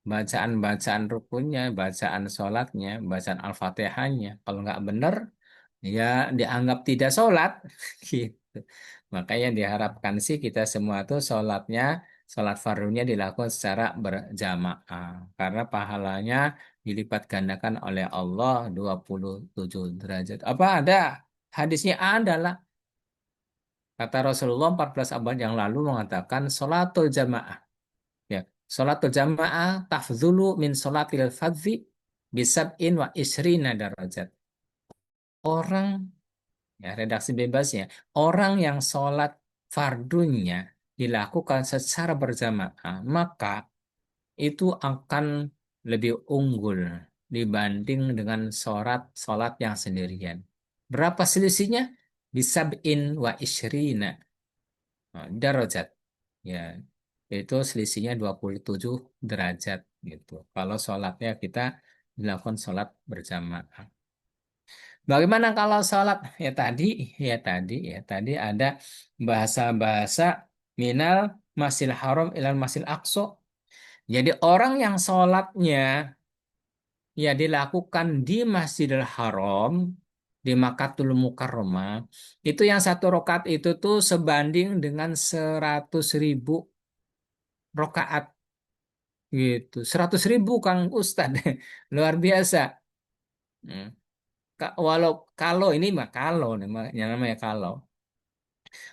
bacaan-bacaan rukunnya, bacaan sholatnya, bacaan Al-Fatihahnya. Kalau nggak benar ya dianggap tidak sholat gitu. Makanya diharapkan sih kita semua tuh sholat fardunya dilakukan secara berjamaah karena pahalanya dilipat gandakan oleh Allah 27 derajat. Apa ada hadisnya adalah kata Rasulullah 14 abad yang lalu mengatakan sholatul jamaah. Ya, sholatul jamaah tafzulu min sholatil fadzi bisab'in wa isrina darajat. Orang, ya redaksi bebasnya, orang yang sholat fardunya dilakukan secara berjamaah, maka itu akan lebih unggul dibanding dengan sholat yang sendirian. Berapa selisihnya? Bisab'in wa isrina darajat. Ya, itu selisihnya 27 derajat gitu. Kalau sholatnya kita dilakukan sholat berjamaah. Bagaimana kalau sholat? Ya tadi ada bahasa-bahasa minal masil haram ilal masil aqsa. Jadi orang yang sholatnya ya dilakukan di Masjidil Haram, di Makkatul Mukarramah, itu yang satu rokat itu tuh sebanding dengan 100.000 rokaat gitu. 100.000 Kang Ustad, luar biasa. Hmm. Walau kalau ini mah kalau yang namanya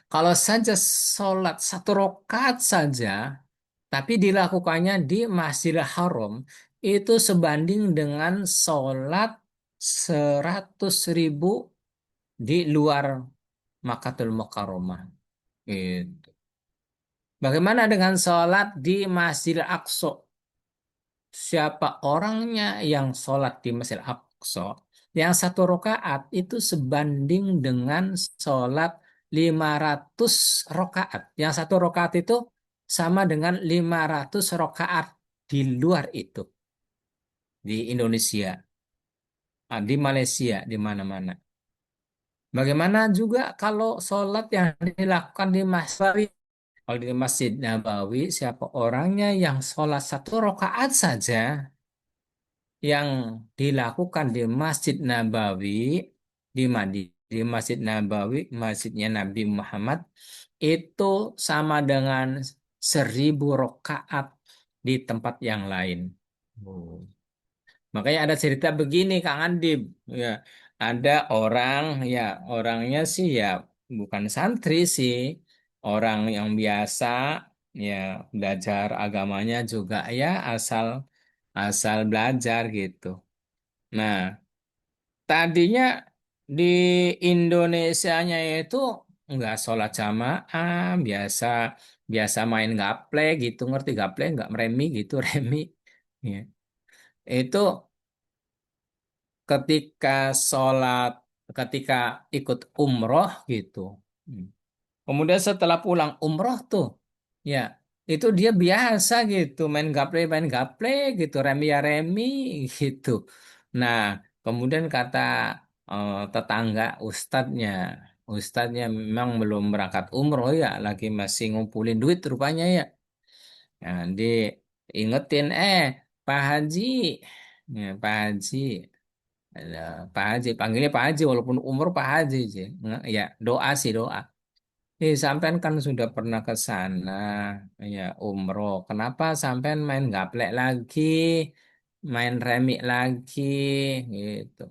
kalau saja sholat satu rokat saja, tapi dilakukannya di Masjidil Haram, itu sebanding dengan sholat 100.000 di luar Makkatul Mukarramah. Gitu. Bagaimana dengan sholat di Masjidil Aqsa? Siapa orangnya yang sholat di Masjid Aqsa, yang satu rakaat itu sebanding dengan sholat 500 rakaat. Yang satu rakaat itu sama dengan 500 rakaat di luar itu. Di Indonesia, di Malaysia, di mana-mana. Bagaimana juga kalau sholat yang dilakukan di Masjid Kalau di Masjid Nabawi, siapa orangnya yang sholat satu rakaat saja, yang dilakukan di Masjid Nabawi di Masjid Nabawi, masjidnya Nabi Muhammad itu sama dengan 1.000 rakaat di tempat yang lain. Oh. Makanya ada cerita begini Kang Andip, ya ada orang, ya orangnya sih ya bukan santri sih, orang yang biasa, ya belajar agamanya juga ya asal asal belajar gitu. Nah, tadinya di Indonesianya itu nggak sholat jamaah, biasa biasa main gaplek gitu, ngerti gaplek nggak, remi gitu, remi. Ya. Itu ketika sholat, ketika ikut umroh gitu. Hmm. Kemudian setelah pulang umroh tuh, ya itu dia biasa gitu, main gaple gitu, remi ya remi gitu. Nah, kemudian kata tetangga ustadznya memang belum berangkat umroh ya, lagi masih ngumpulin duit rupanya ya. Nah, diingetin, Pak Haji, ya, Pak Haji. Ada Pak Haji, panggilnya Pak Haji walaupun umur Pak Haji aja. Ya, doa sih doa. Sampean kan sudah pernah ke sana, ya umroh. Kenapa sampean main gaplek lagi, main remik lagi, gitu.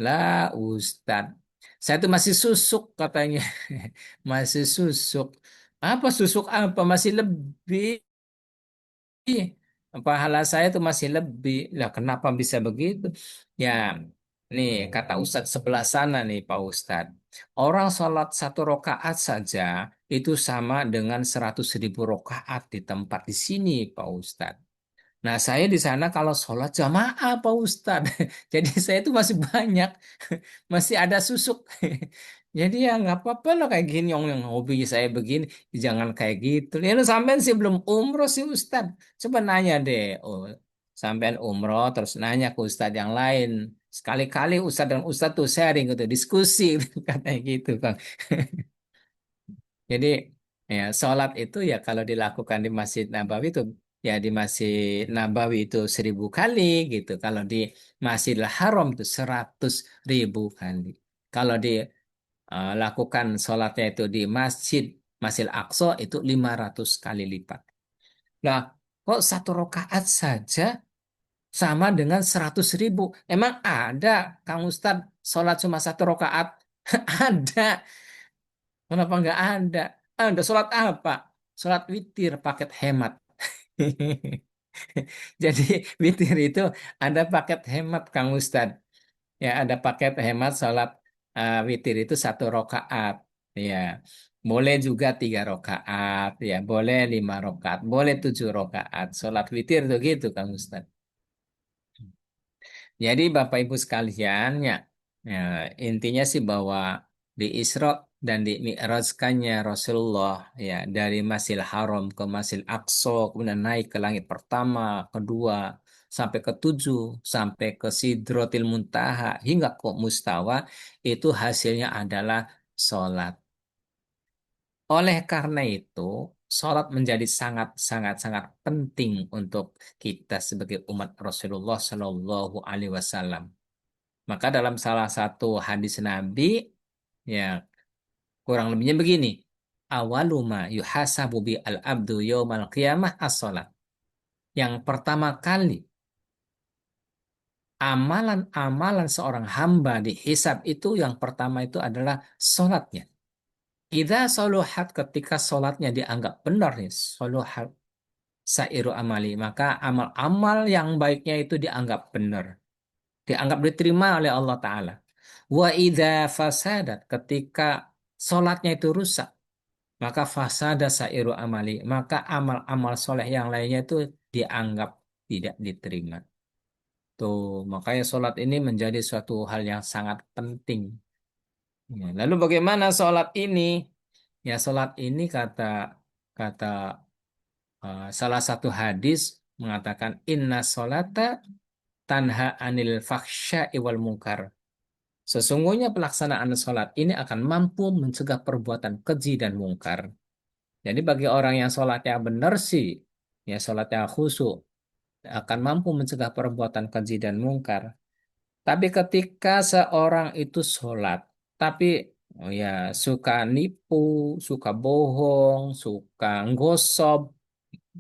Lah, Ustadz, saya tuh masih susuk katanya, masih susuk. Apa susuk apa? Masih lebih. Pahala saya tuh masih lebih. Lah kenapa bisa begitu? Ya, nih kata Ustadz sebelah sana nih Pak Ustadz. Orang sholat 1 rakaat saja itu sama dengan 100.000 rakaat di tempat di sini Pak Ustadz. Nah, saya di sana kalau sholat jamaah, Pak Ustadz. Jadi saya itu masih banyak, masih ada susuk. Jadi ya nggak apa-apa lah kayak gini, yang hobi saya begini, jangan kayak gitu. Ya lu sampean sih belum umroh sih Ustadz. Coba nanya deh, oh sampean umroh terus nanya ke Ustadz yang lain. Sekali-kali Ustadz dan Ustadz tuh sharing gitu, diskusi, katanya gitu, Kang. Jadi ya sholat itu ya kalau dilakukan di Masjid Nabawi itu ya di Masjid Nabawi itu 1.000 kali gitu. Kalau di Masjidil Haram itu 100.000 kali. Kalau dilakukan sholatnya itu di Masjidil Aqsa itu 500 kali lipat. Nah, kok 1 rakaat saja sama dengan 100.000? Emang ada Kang Ustadz sholat cuma 1 rakaat? Ada. Kenapa nggak ada? Ada sholat apa? Sholat witir paket hemat. Jadi witir itu ada paket hemat Kang Ustadz. Ya ada paket hemat sholat witir itu 1 rakaat. Ya boleh juga 3 rakaat. Ya boleh 5 rakaat. Boleh 7 rakaat. Sholat witir itu gitu Kang Ustadz. Jadi Bapak Ibu sekalian, ya, intinya sih bahwa di Isra dan di Mi'rajkannya Rasulullah ya dari Masjidil Haram ke Masjidil Aqsa, kemudian naik ke langit pertama, kedua, sampai ke 7, sampai ke Sidratil Muntaha hingga ke Mustawa, itu hasilnya adalah sholat. Oleh karena itu, sholat menjadi sangat penting untuk kita sebagai umat Rasulullah Shallallahu Alaihi Wasallam. Maka dalam salah satu hadis Nabi, ya kurang lebihnya begini. Awaluma yuhasabu bi al-abdu yaumal qiyamah as-salat. Yang pertama kali, amalan-amalan seorang hamba dihisab itu yang pertama itu adalah salatnya. Idza soluhat ketika salatnya dianggap benar nih, soluhat sairu amali, maka amal-amal yang baiknya itu dianggap benar, dianggap diterima oleh Allah Ta'ala. Wa idza fasadat ketika solatnya itu rusak, maka fasada sairu amali, maka amal-amal soleh yang lainnya itu dianggap tidak diterima. Tuh, makanya solat ini menjadi suatu hal yang sangat penting. Ya, lalu bagaimana solat ini? Ya, solat ini kata kata salah satu hadis mengatakan inna solata tanha anil fakhsya'i wal munkar. Sesungguhnya pelaksanaan sholat ini akan mampu mencegah perbuatan keji dan mungkar. Jadi bagi orang yang sholatnya benar sih, ya sholatnya khusyuk, akan mampu mencegah perbuatan keji dan mungkar. Tapi ketika seorang itu sholat, tapi oh ya suka nipu, suka bohong, suka nggosob,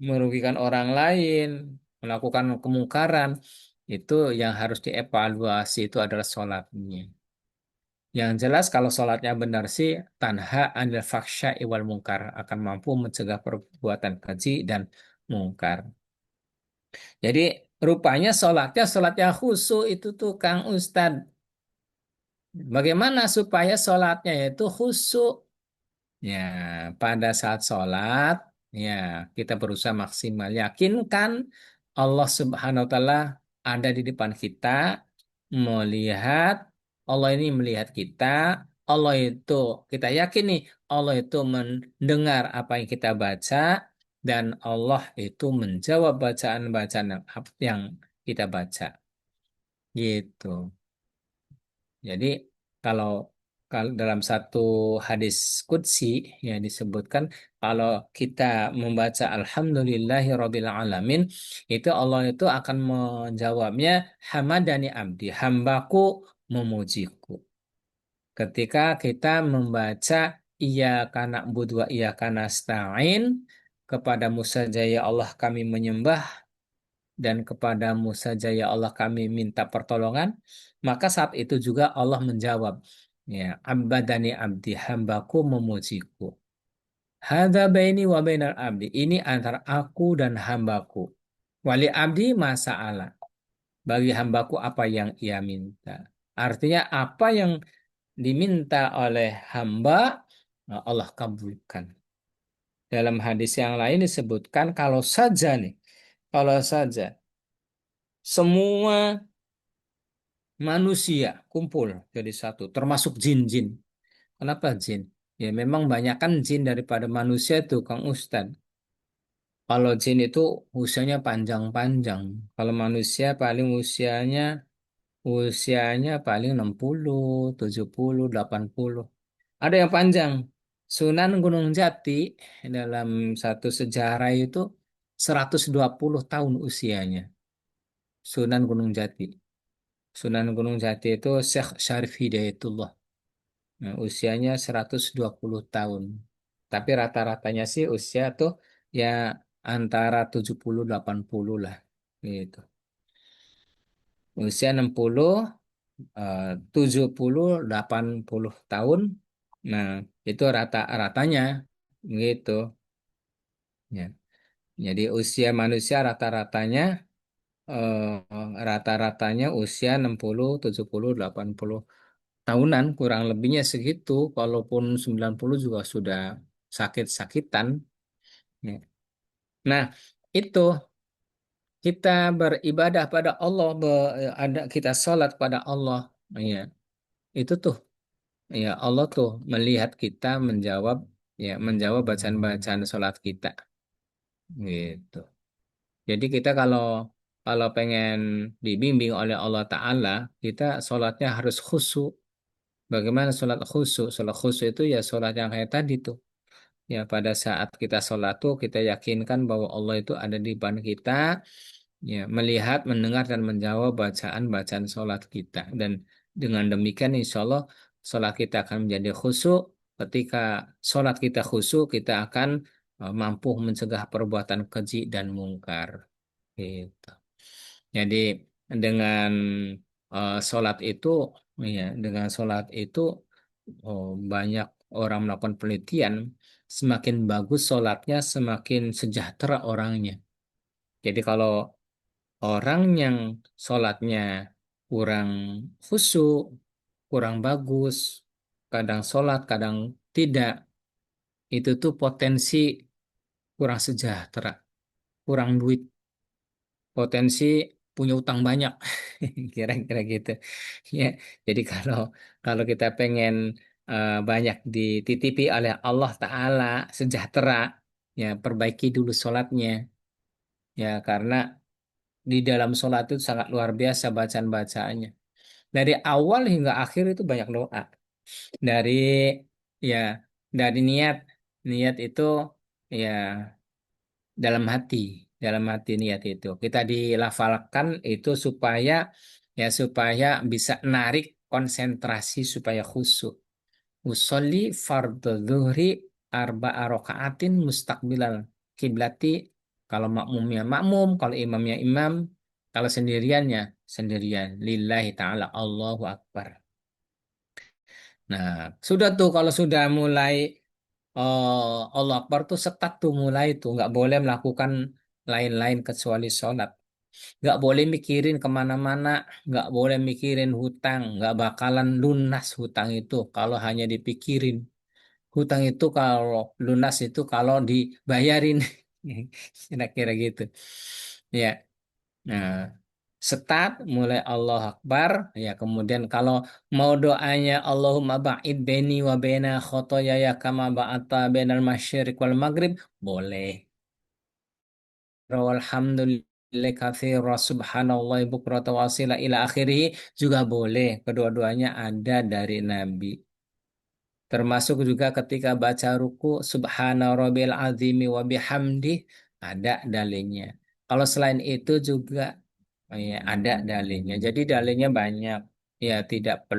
merugikan orang lain, melakukan kemungkaran, itu yang harus dievaluasi itu adalah sholatnya. Yang jelas kalau sholatnya benar sih tanha anil faksya'i wal mungkar akan mampu mencegah perbuatan keji dan mungkar. Jadi rupanya sholatnya sholat yang khusyuk itu tuh Kang Ustadz. Bagaimana supaya sholatnya itu khusyuk? Ya, pada saat sholat, ya kita berusaha maksimal. Yakinkan Allah Subhanahu Wa Taala ada di depan kita, melihat Allah ini melihat kita. Allah itu kita yakin nih, Allah itu mendengar apa yang kita baca dan Allah itu menjawab bacaan-bacaan yang kita baca. Gitu. Jadi kalau kalau dalam satu hadis qudsi ya disebutkan kalau kita membaca Alhamdulillahirabbil alamin itu Allah itu akan menjawabnya hamadani abdi hambaku memujiku. Ketika kita membaca Iyyaka na'budu wa iyyaka nasta'in kepadamu saja ya Allah kami menyembah dan kepadamu saja ya Allah kami minta pertolongan, maka saat itu juga Allah menjawab, ya, abadani abdi hambaku memujiku. Hadza baini wa bainal abdi. Ini antara aku dan hambaku. Wali abdi masa'ala. Bagi hambaku apa yang ia minta. Artinya apa yang diminta oleh hamba, Allah kabulkan. Dalam hadis yang lain disebutkan kalau saja nih, kalau saja semua manusia kumpul jadi satu, termasuk jin-jin. Kenapa jin? Ya memang banyakkan jin daripada manusia itu, Kang Ustadz. Kalau jin itu usianya panjang-panjang. Kalau manusia paling usianya paling 60, 70, 80. Ada yang panjang. Sunan Gunung Jati dalam satu sejarah itu 120 tahun usianya. Sunan Gunung Jati. Sunan Gunung Jati itu Syekh Syarif Hidayatullah. Nah, usianya 120 tahun. Tapi rata-ratanya sih usia tuh ya antara 70-80 lah. Gitu. Usia 60, 70-80 tahun. Nah, itu rata-ratanya gitu. Ya. Jadi usia manusia rata-ratanya usia 60, 70, 80 tahunan kurang lebihnya segitu. Kalaupun 90 juga sudah sakit-sakitan. Ya. Nah, itu kita beribadah pada Allah, ada kita sholat pada Allah. Ya, itu tuh, ya Allah tuh melihat kita menjawab, ya menjawab bacaan-bacaan sholat kita. Gitu. Jadi kita kalau kalau pengen dibimbing oleh Allah Ta'ala, kita sholatnya harus khusyuk. Bagaimana sholat khusyuk? Sholat khusyuk itu ya sholat yang kayak tadi tuh. Ya pada saat kita sholat tuh kita yakinkan bahwa Allah itu ada di depan kita, ya melihat, mendengar dan menjawab bacaan-bacaan sholat kita. Dan dengan demikian insya Allah sholat kita akan menjadi khusyuk. Ketika sholat kita khusyuk, kita akan mampu mencegah perbuatan keji dan mungkar. Gitu. Jadi dengan sholat itu, ya, dengan sholat itu banyak orang melakukan penelitian, semakin bagus sholatnya, semakin sejahtera orangnya. Jadi kalau orang yang sholatnya kurang khusyuk, kurang bagus, kadang sholat, kadang tidak, itu tuh potensi kurang sejahtera, kurang duit, potensi punya utang banyak, kira-kira gitu. Ya, jadi kalau kalau kita pengen banyak dititipi oleh Allah Ta'ala, sejahtera, ya perbaiki dulu sholatnya, ya karena di dalam sholat itu sangat luar biasa bacaan-bacaannya. Dari awal hingga akhir itu banyak doa. Dari ya dari niat, niat itu ya dalam hati niat itu kita dilafalkan itu supaya bisa narik konsentrasi supaya khusyuk. Usolli fardhu zuhri arba'a rakaatin mustaqbilal kiblati, kalau makmumnya makmum, kalau imamnya imam, Kalau sendiriannya, sendirian. Lillahi ta'ala, Allahu Akbar. Nah, sudah tuh kalau sudah mulai Allah Akbar tuh setat tuh mulai tuh. Nggak boleh melakukan lain-lain kecuali sholat. Nggak boleh mikirin kemana-mana. Nggak boleh mikirin hutang. Nggak bakalan lunas hutang itu kalau hanya dipikirin. Hutang itu kalau lunas itu kalau dibayarin. Kira-kira gitu. Ya. Nah, start mulai Allah Akbar ya kemudian kalau mau doanya Allahumma ba'id baini wa baina khotoyaya kama ba'ata bainal masyriq wal maghrib boleh. Walhamdulillah katsira subhanallah bukrata wasila ila akhirih juga boleh. Kedua-duanya ada dari Nabi. Termasuk juga ketika baca ruku Subhana rabbil azimi wa bihamdi ada dalilnya. Kalau selain itu juga ya, ada dalilnya. Jadi dalilnya banyak. Ya tidak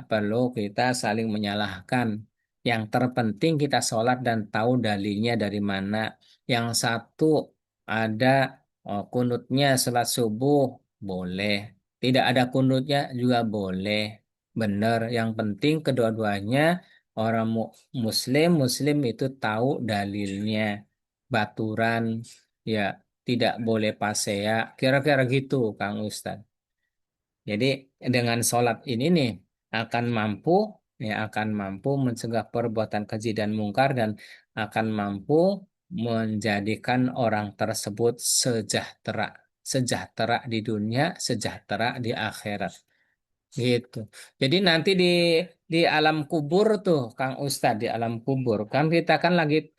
perlu kita saling menyalahkan. Yang terpenting kita sholat dan tahu dalilnya dari mana. Yang satu ada kunutnya sholat subuh boleh. Tidak ada kunutnya juga boleh. Benar, yang penting kedua-duanya orang muslim itu tahu dalilnya. Baturan ya tidak boleh pasea. Kira-kira gitu Kang Ustadz. Jadi dengan sholat ini nih akan mampu mencegah perbuatan keji dan mungkar dan akan mampu menjadikan orang tersebut sejahtera. Sejahtera di dunia, sejahtera di akhirat. Gitu. Jadi nanti di alam kubur tuh, Kang Ustadz, di alam kubur kan kita kan lagi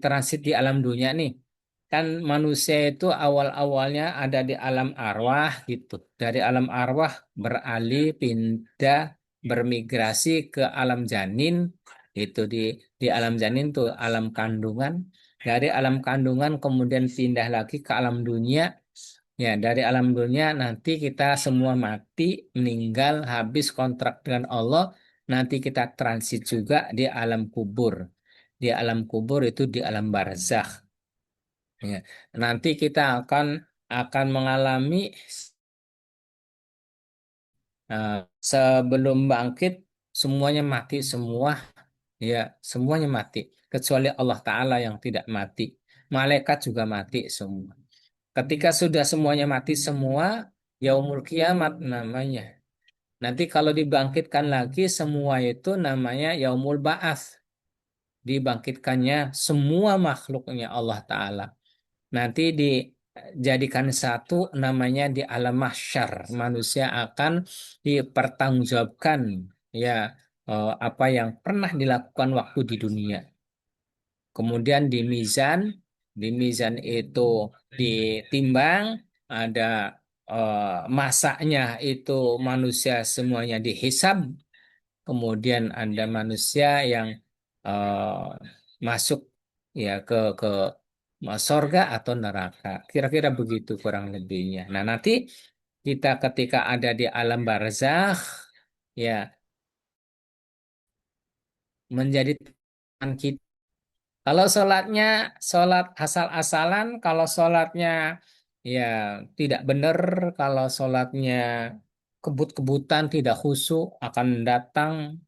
transit di alam dunia nih. Kan manusia itu awal-awalnya ada di alam arwah gitu. Dari alam arwah beralih pindah bermigrasi ke alam janin itu di alam janin tuh alam kandungan. Dari alam kandungan kemudian pindah lagi ke alam dunia. Ya, dari alam dunia nanti kita semua mati, meninggal, habis kontrak dengan Allah, nanti kita transit juga di alam kubur. Di alam kubur itu di alam barzakh. Ya. Nanti kita akan mengalami eh, sebelum bangkit semuanya mati semua, ya, semuanya mati kecuali Allah Ta'ala yang tidak mati. Malaikat juga mati semua. Ketika sudah semuanya mati semua, yaumul kiamat namanya. Nanti kalau dibangkitkan lagi semua itu namanya yaumul ba'ats. Dibangkitkannya semua makhluknya Allah Ta'ala. Nanti dijadikan satu namanya di alam mahsyar. Manusia akan dipertanggungjawabkan ya apa yang pernah dilakukan waktu di dunia. Kemudian di mizan itu ditimbang, ada masaknya itu manusia semuanya dihisab, kemudian ada manusia yang eh, masuk ya ke sorga atau neraka. Kira-kira begitu kurang lebihnya. Nah, nanti kita ketika ada di alam barzakh ya menjadi teman kita. Kalau sholatnya sholat asal-asalan, kalau sholatnya ya tidak benar, kalau sholatnya kebut-kebutan tidak khusyuk akan datang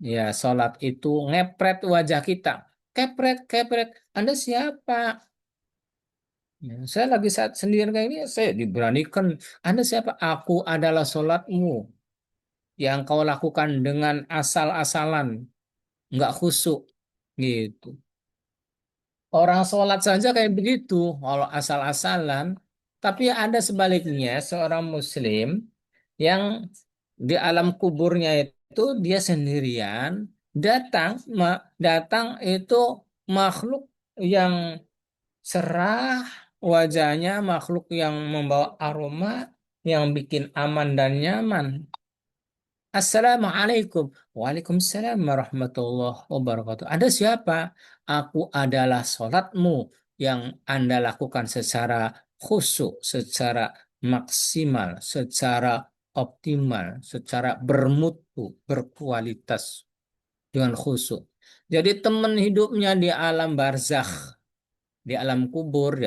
ya sholat itu ngepret wajah kita. Kepret, kepret. Anda siapa? Ya, saya lagi saat sendirian kayak ini, saya diberanikan. Anda siapa? Aku adalah sholatmu yang kau lakukan dengan asal-asalan, nggak khusyuk. Gitu. Orang sholat saja kayak begitu, kalau asal-asalan. Tapi ada sebaliknya, seorang muslim yang di alam kuburnya itu dia sendirian, datang itu makhluk yang cerah, wajahnya makhluk yang membawa aroma, yang bikin aman dan nyaman. Assalamualaikum. Waalaikumsalam warahmatullahi wabarakatuh. Anda siapa? Aku adalah sholatmu yang Anda lakukan secara khusyuk, secara maksimal, secara optimal, secara bermutu, berkualitas dengan khusyuk. Jadi teman hidupnya di alam barzakh. di alam kubur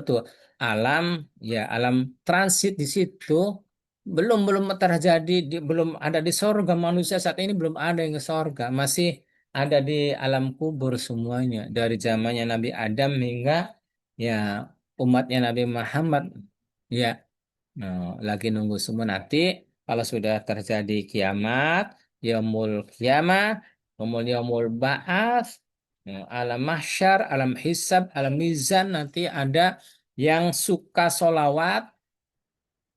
tuh alam, ya alam transit di situ belum belum terjadi, belum ada di sorga. Manusia saat ini belum ada yang ke sorga, masih ada di alam kubur semuanya dari zamannya Nabi Adam hingga ya umatnya Nabi Muhammad. Ya, nah, lagi nunggu semua nanti kalau sudah terjadi kiamat, yaumul kiamah, kemudian yaumul ba'ats, alam mahsyar, alam hisab, alam mizan, nanti ada yang suka solawat,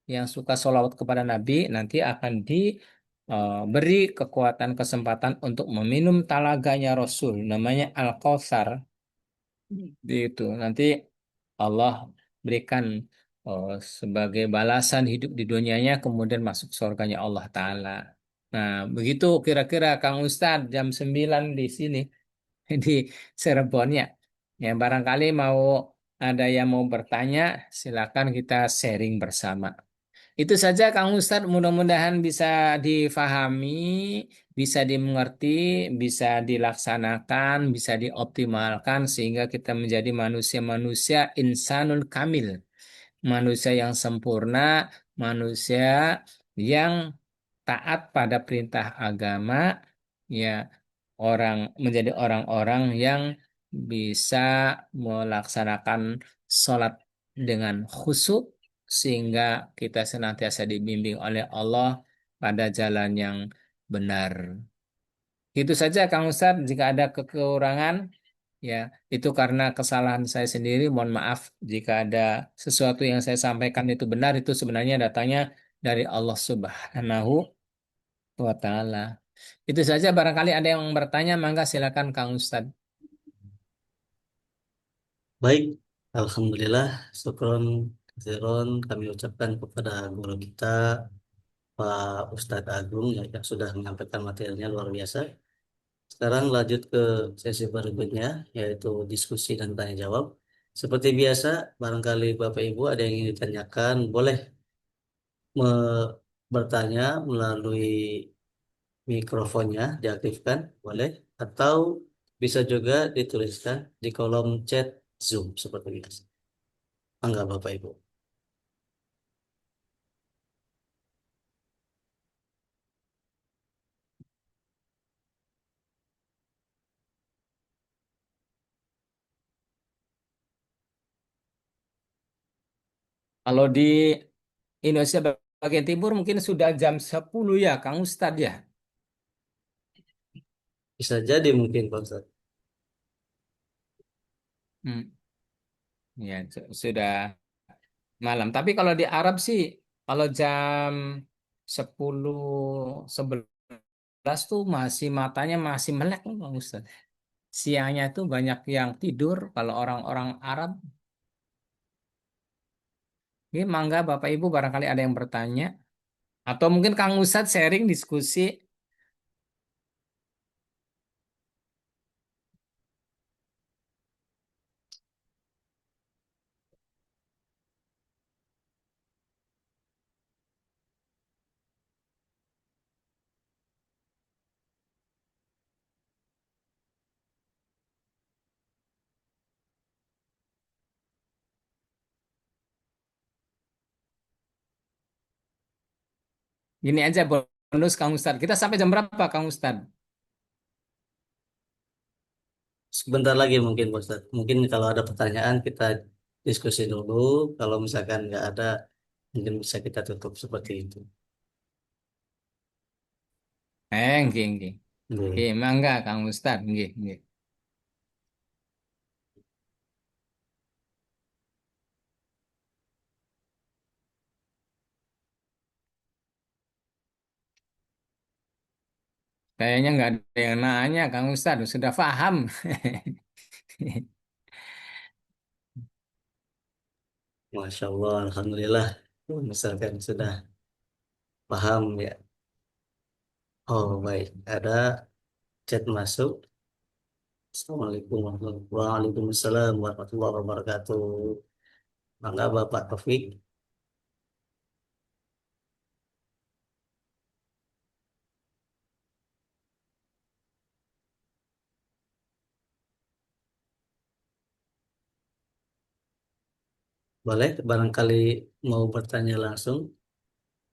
yang suka solawat kepada Nabi nanti akan diberi kekuatan kesempatan untuk meminum talaganya Rasul, namanya Al-Kautsar. Itu nanti Allah berikan sebagai balasan hidup di dunianya, kemudian masuk surganya Allah Ta'ala. Nah, begitu kira-kira Kang Ustadz jam 9 di sini, di Cirebonnya. Ya, barangkali mau ada yang mau bertanya, silakan kita sharing bersama. Itu saja Kang Ustadz, mudah-mudahan bisa difahami, bisa dimengerti, bisa dilaksanakan, bisa dioptimalkan sehingga kita menjadi manusia-manusia insanul kamil, manusia yang sempurna, manusia yang taat pada perintah agama, ya orang menjadi orang-orang yang bisa melaksanakan sholat dengan khusyuk sehingga kita senantiasa dibimbing oleh Allah pada jalan yang benar. Itu saja Kang Ustadz, jika ada kekurangan ya itu karena kesalahan saya sendiri. Mohon maaf jika ada sesuatu yang saya sampaikan itu benar, itu sebenarnya datangnya dari Allah Subhanahu wa Ta'ala. Itu saja, barangkali ada yang bertanya, mangga silakan Kang Ustadz. Baik, Alhamdulillah, syukron, katsiron kami ucapkan kepada guru kita, Pak Ustadz Agung ya, yang sudah menyampaikan materinya luar biasa. Sekarang lanjut ke sesi berikutnya, yaitu diskusi dan tanya jawab. Seperti biasa, barangkali Bapak Ibu ada yang ingin ditanyakan, boleh bertanya melalui mikrofonnya, diaktifkan, boleh. Atau bisa juga dituliskan di kolom chat Zoom, seperti biasa. Enggak, Bapak Ibu. Kalau di Indonesia bagian timur mungkin sudah jam 10 ya Kang Ustadz ya. Bisa jadi mungkin, Pak Ustadz. Hmm, ya sudah malam. Tapi kalau di Arab sih kalau jam 10 11 tuh masih matanya masih melek Kang Ustadz. Siangnya tuh banyak yang tidur kalau orang-orang Arab. Ini mangga Bapak Ibu barangkali ada yang bertanya. Atau mungkin Kang Ustadz sharing diskusi. Gini aja bonus Kang Ustadz. Kita sampai jam berapa Kang Ustadz? Sebentar lagi mungkin, Pak Ustadz. Mungkin kalau ada pertanyaan kita diskusi dulu. Kalau misalkan nggak ada, mungkin bisa kita tutup seperti itu. Nggih, nggih. Oke. Nggih, mangga Kang Ustadz. Nggih, nggih. Kayaknya nggak ada yang nanya Kang Ustadz. Sudah paham. Masya Allah, Alhamdulillah. Misalkan sudah paham ya. Oh baik, ada chat masuk. Assalamualaikum warahmatullahi wabarakatuh. Waalaikumsalam warahmatullahi wabarakatuh. Mangga Bapak Taufik. Boleh, barangkali mau bertanya langsung,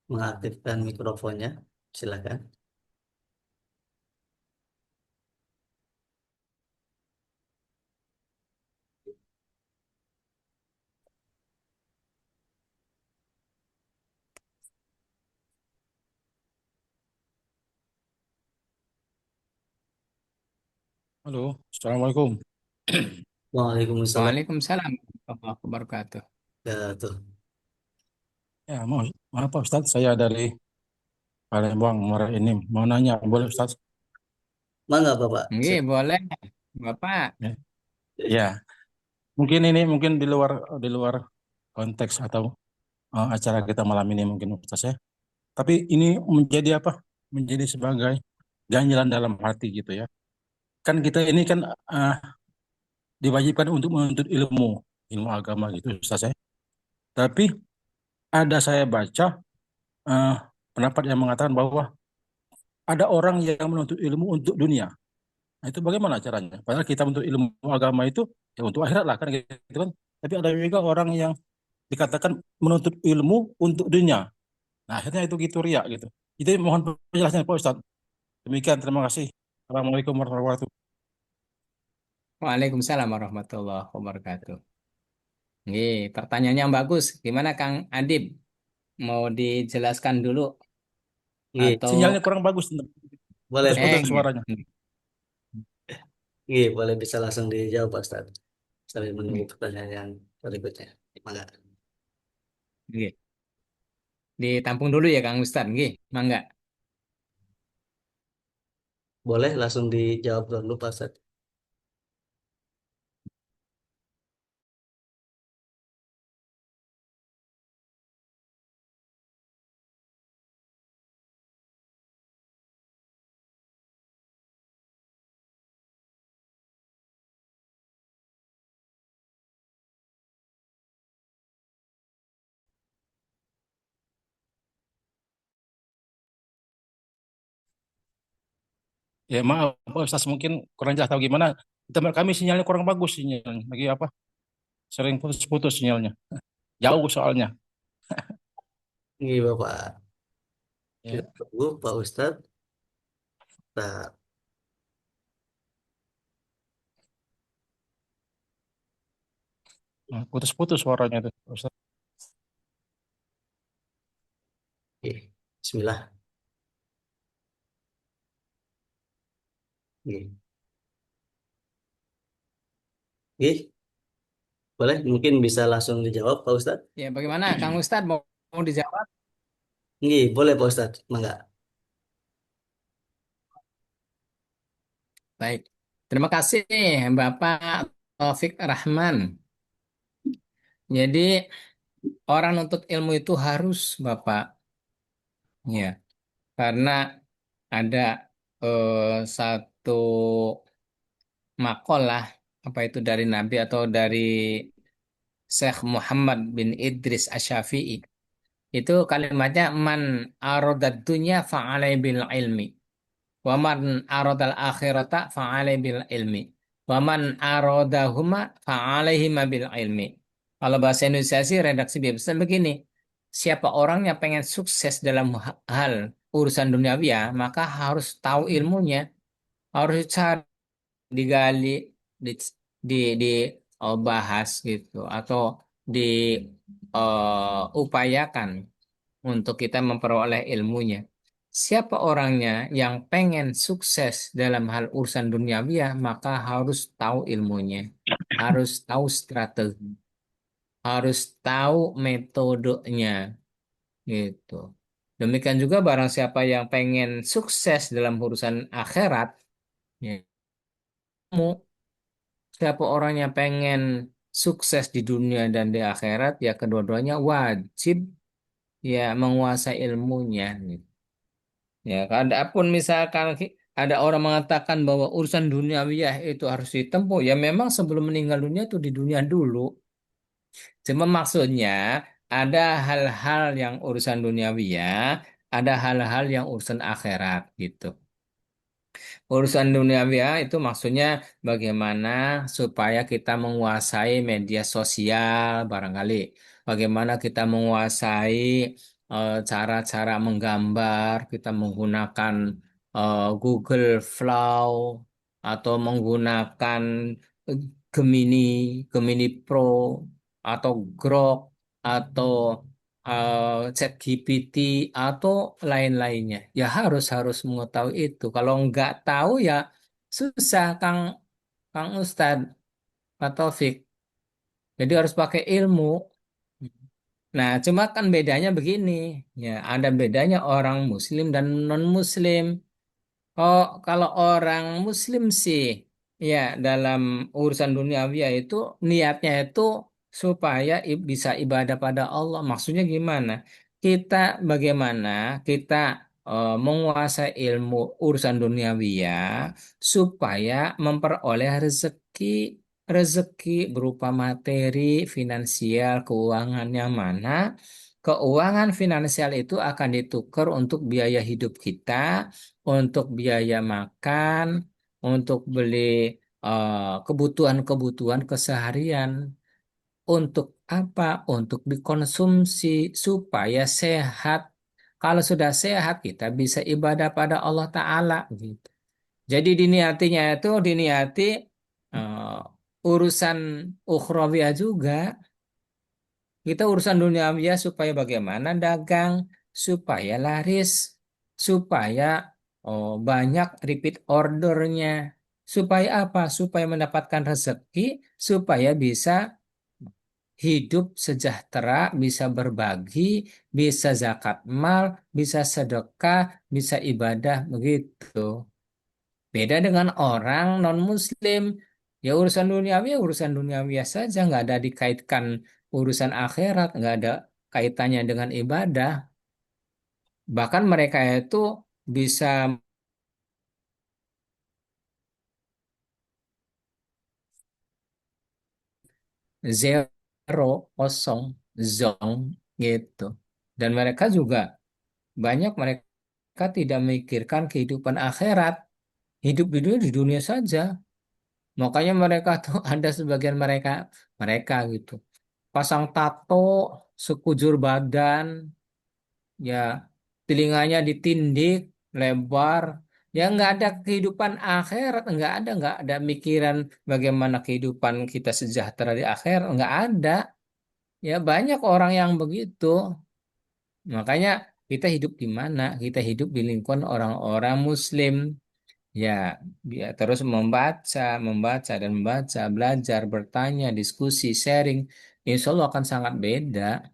mengaktifkan mikrofonnya. Silakan. Halo, Assalamualaikum. Waalaikumsalam. Waalaikumsalam warahmatullahi wabarakatuh. Ya, tuh. Ya, maaf Pak Ustadz, saya dari Palembang, Muara ini. Mau nanya, boleh Ustadz? Mangga, Bapak. Nggih, boleh, Bapak. Ya, ya. Mungkin di luar konteks atau acara kita malam ini mungkin Ustadz ya. Tapi ini menjadi apa? Menjadi sebagai ganjalan dalam hati gitu ya. Kan kita ini kan diwajibkan untuk menuntut ilmu agama gitu Ustadz ya. Tapi ada saya baca eh, pendapat yang mengatakan bahwa ada orang yang menuntut ilmu untuk dunia. Nah, itu bagaimana caranya? Padahal kita untuk ilmu agama itu ya untuk akhirat lah kan gitu kan. Tapi ada juga orang yang dikatakan menuntut ilmu untuk dunia. Nah, akhirnya itu gitu riak gitu. Jadi mohon penjelasan Pak Ustadz. Demikian, terima kasih. Assalamualaikum warahmatullahi wabarakatuh. Waalaikumsalam warahmatullahi wabarakatuh. Nggih, pertanyaannya yang bagus. Gimana Kang Adib? Mau dijelaskan dulu Nggih, atau Sinyalnya kurang bagus, boleh, putus-putus Pak. nggih. suaranya. Nggih, boleh bisa langsung dijawab, Pak Ustaz. Sambil menunggu Nggih. pertanyaan yang berikutnya. Mangga. Nggih. Ditampung dulu ya Kang Ustadz, nggih. Mangga. Boleh langsung dijawab dulu, Pak Ustaz. Ya maaf Pak Ustadz, mungkin kurang jelas atau gimana. Di tempat kami sinyalnya kurang bagus sinyalnya. Lagi apa? Sering putus-putus sinyalnya. Jauh soalnya. Nggih, Bapak. Kita Ya, tunggu, Pak Ustaz. Nah, putus-putus suaranya tuh Pak Ustadz. nggih. Bismillah. Nggih. Nggih, boleh mungkin bisa langsung dijawab, Pak Ustaz. Ya, bagaimana Kang Ustadz mau dijawab? Nggih, boleh, Pak Ustaz. Mangga. Baik. Terima kasih Bapak Taufik Rahman. Jadi orang nuntut ilmu itu harus Bapak, ya, karena ada satu makalah apa itu dari Nabi atau dari Syekh Muhammad bin Idris Asy-Syafi'i. Itu kalimatnya man aradad dunya fa'alai bil ilmi. Wa man aradal akhirata fa'alai bil ilmi. Wa man aradahuma fa'alaihi bil ilmi. Kalau bahasa Indonesia sih redaksi bebas begini. Siapa orang yang pengen sukses dalam hal urusan duniawi ya, maka harus tahu ilmunya, harus cari, digali, di di bahas gitu atau upayakan untuk kita memperoleh ilmunya. Siapa orangnya yang pengen sukses dalam hal urusan duniawiya, maka harus tahu ilmunya, harus tahu strategi, harus tahu metodenya, gitu. Demikian juga barang siapa yang pengen sukses dalam urusan akhirat, ya, ilmu. Siapa orang yang pengen sukses di dunia dan di akhirat, ya kedua-duanya wajib ya menguasai ilmunya, gitu. Ya, adapun misalkan ada orang mengatakan bahwa urusan duniawiyah itu harus ditempuh, ya memang sebelum meninggal dunia itu di dunia dulu. Cuma maksudnya ada hal-hal yang urusan duniawiyah, ada hal-hal yang urusan akhirat gitu. Urusan duniawi itu maksudnya bagaimana supaya kita menguasai media sosial barangkali. Bagaimana kita menguasai cara-cara menggambar, kita menggunakan Google Flow atau menggunakan eh, Gemini, Gemini Pro atau Grok atau ChatGPT atau lain-lainnya. Ya harus harus mengetahui itu. Kalau nggak tahu ya susah, Kang Kang Ustadz Pak Taufik. Jadi harus pakai ilmu. Nah, cuma kan bedanya begini. Ya, ada bedanya orang Muslim dan non-Muslim. Oh, kalau orang Muslim sih, ya dalam urusan duniawi itu niatnya itu supaya bisa ibadah pada Allah. Maksudnya gimana? Kita bagaimana kita menguasai ilmu urusan duniawi ya supaya memperoleh rezeki berupa materi, finansial, keuangan yang mana keuangan finansial itu akan ditukar untuk biaya hidup kita, untuk biaya makan, untuk beli kebutuhan-kebutuhan keseharian. Untuk apa? Untuk dikonsumsi supaya sehat. Kalau sudah sehat, kita bisa ibadah pada Allah Ta'ala gitu. Jadi diniatinya itu diniati urusan ukhrawiyah juga. Kita urusan duniawiya supaya bagaimana dagang, supaya laris, supaya banyak repeat ordernya, supaya apa? Supaya mendapatkan rezeki, supaya bisa hidup sejahtera, bisa berbagi, bisa zakat mal, bisa sedekah, bisa ibadah begitu. Beda dengan orang non-Muslim. Ya urusan duniawi ya urusan duniawi saja, nggak ada dikaitkan urusan akhirat, nggak ada kaitannya dengan ibadah. Bahkan mereka itu bisa zero, kosong, zong gitu. Dan mereka juga banyak mereka tidak memikirkan kehidupan akhirat, hidup di dunia saja. Makanya mereka tuh ada sebagian mereka gitu pasang tato sekujur badan, ya telinganya ditindik lebar, ya nggak ada kehidupan akhirat, nggak ada mikiran bagaimana kehidupan kita sejahtera di akhirat, nggak ada. Ya banyak orang yang begitu. Makanya kita hidup di mana? Kita hidup di lingkungan orang-orang Muslim. Ya, dia terus membaca, membaca dan membaca, belajar, bertanya, diskusi, sharing. Insya Allah akan sangat beda.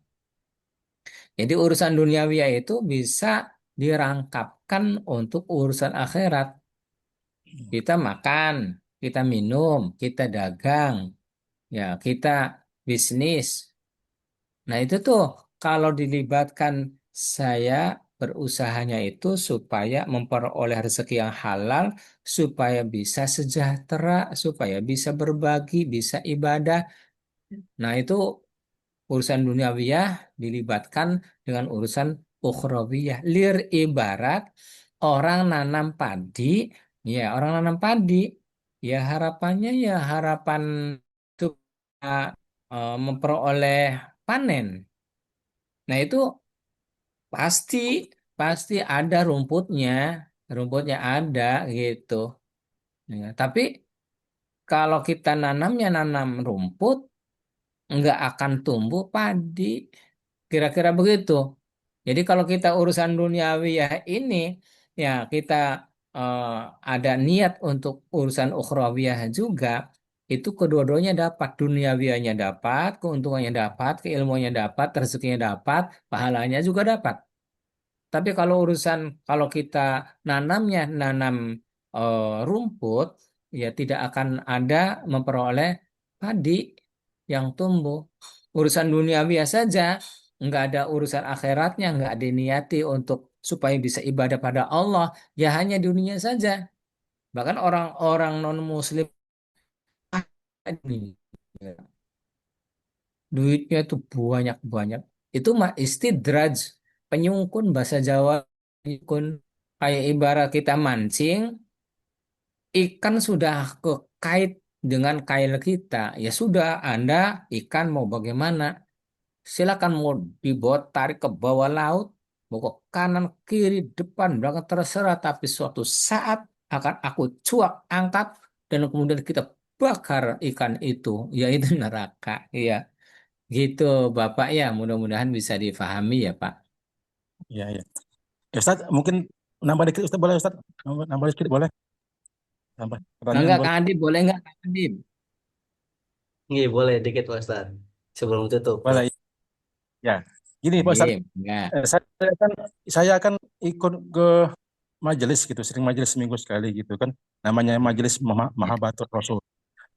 Jadi urusan duniawi itu bisa dirangkapkan untuk urusan akhirat. Kita makan, kita minum, kita dagang, ya kita bisnis. Nah itu tuh kalau dilibatkan saya berusahanya itu supaya memperoleh rezeki yang halal, supaya bisa sejahtera, supaya bisa berbagi, bisa ibadah. Nah itu urusan duniawiyah dilibatkan dengan urusan ukhrawiyah. Lir ibarat orang nanam padi, ya orang nanam padi, ya harapannya ya harapan itu memperoleh panen. Nah itu pasti pasti ada rumputnya, rumputnya ada gitu. Ya, tapi kalau kita nanamnya nanam rumput, nggak akan tumbuh padi. Kira-kira begitu. Jadi kalau kita urusan duniawi ya ini, ya kita eh, ada niat untuk urusan ukhrawiyah juga, itu kedua-duanya dapat, duniawianya dapat, keuntungannya dapat, keilmuannya dapat, rezekinya dapat, pahalanya juga dapat. Tapi kalau kita nanamnya nanam rumput, ya tidak akan ada memperoleh padi yang tumbuh. Urusan duniawi saja, nggak ada urusan akhiratnya, nggak diniati untuk supaya bisa ibadah pada Allah, ya hanya dunia saja. Bahkan orang-orang non-Muslim ini, ya, duitnya itu banyak-banyak. Itu mah istidraj, penyungkun bahasa Jawa, penyungkun kayak ibarat kita mancing, ikan sudah kekait dengan kail kita, ya sudah, Anda ikan mau bagaimana? Silakan mau dibawa tarik ke bawah laut, mau ke kanan, kiri, depan, belakang terserah. Tapi suatu saat akan aku cuak angkat dan kemudian kita bakar ikan itu, yaitu neraka. Iya, gitu Bapak ya. Mudah-mudahan bisa difahami ya Pak. Iya, iya. Ya, Ustaz, mungkin nambah dikit Ustaz boleh Ustaz? Nambah dikit boleh? Nambah pertanyaan Enggak, boleh? Kang Adib, boleh enggak Kang Adib? Iya, boleh dikit Pak Ustadz. Sebelum tutup. Boleh. Ya. Gini Pak Ustaz, Adib, enggak. kan saya kan ikut ke majelis gitu, sering majelis seminggu sekali gitu kan. Namanya majelis Ya. Mahabatul Rasul.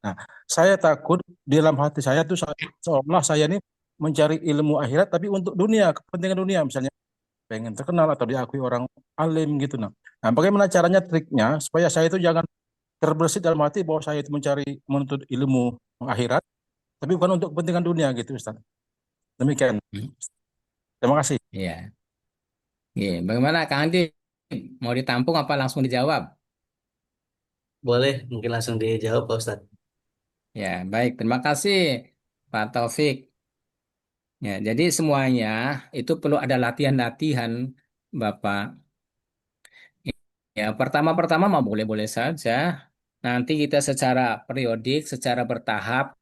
Nah, saya takut di dalam hati saya tuh seolah saya ini mencari ilmu akhirat tapi untuk dunia, kepentingan dunia misalnya pengen terkenal atau diakui orang alim gitu. Nah, bagaimana caranya triknya supaya saya itu jangan terbersih dalam hati bahwa saya itu mencari menuntut ilmu akhirat tapi bukan untuk kepentingan dunia gitu Ustaz. Demikian. Hmm. Terima kasih. Iya. Iya. Bagaimana Kang Adib? Mau ditampung apa langsung dijawab? Boleh, mungkin langsung dijawab Pak Ustadz. Ya, baik. Terima kasih Pak Taufik. Ya, jadi semuanya itu perlu ada latihan-latihan, Bapak. Ya, pertama-pertama mau boleh-boleh saja. Nanti kita secara periodik, secara bertahap,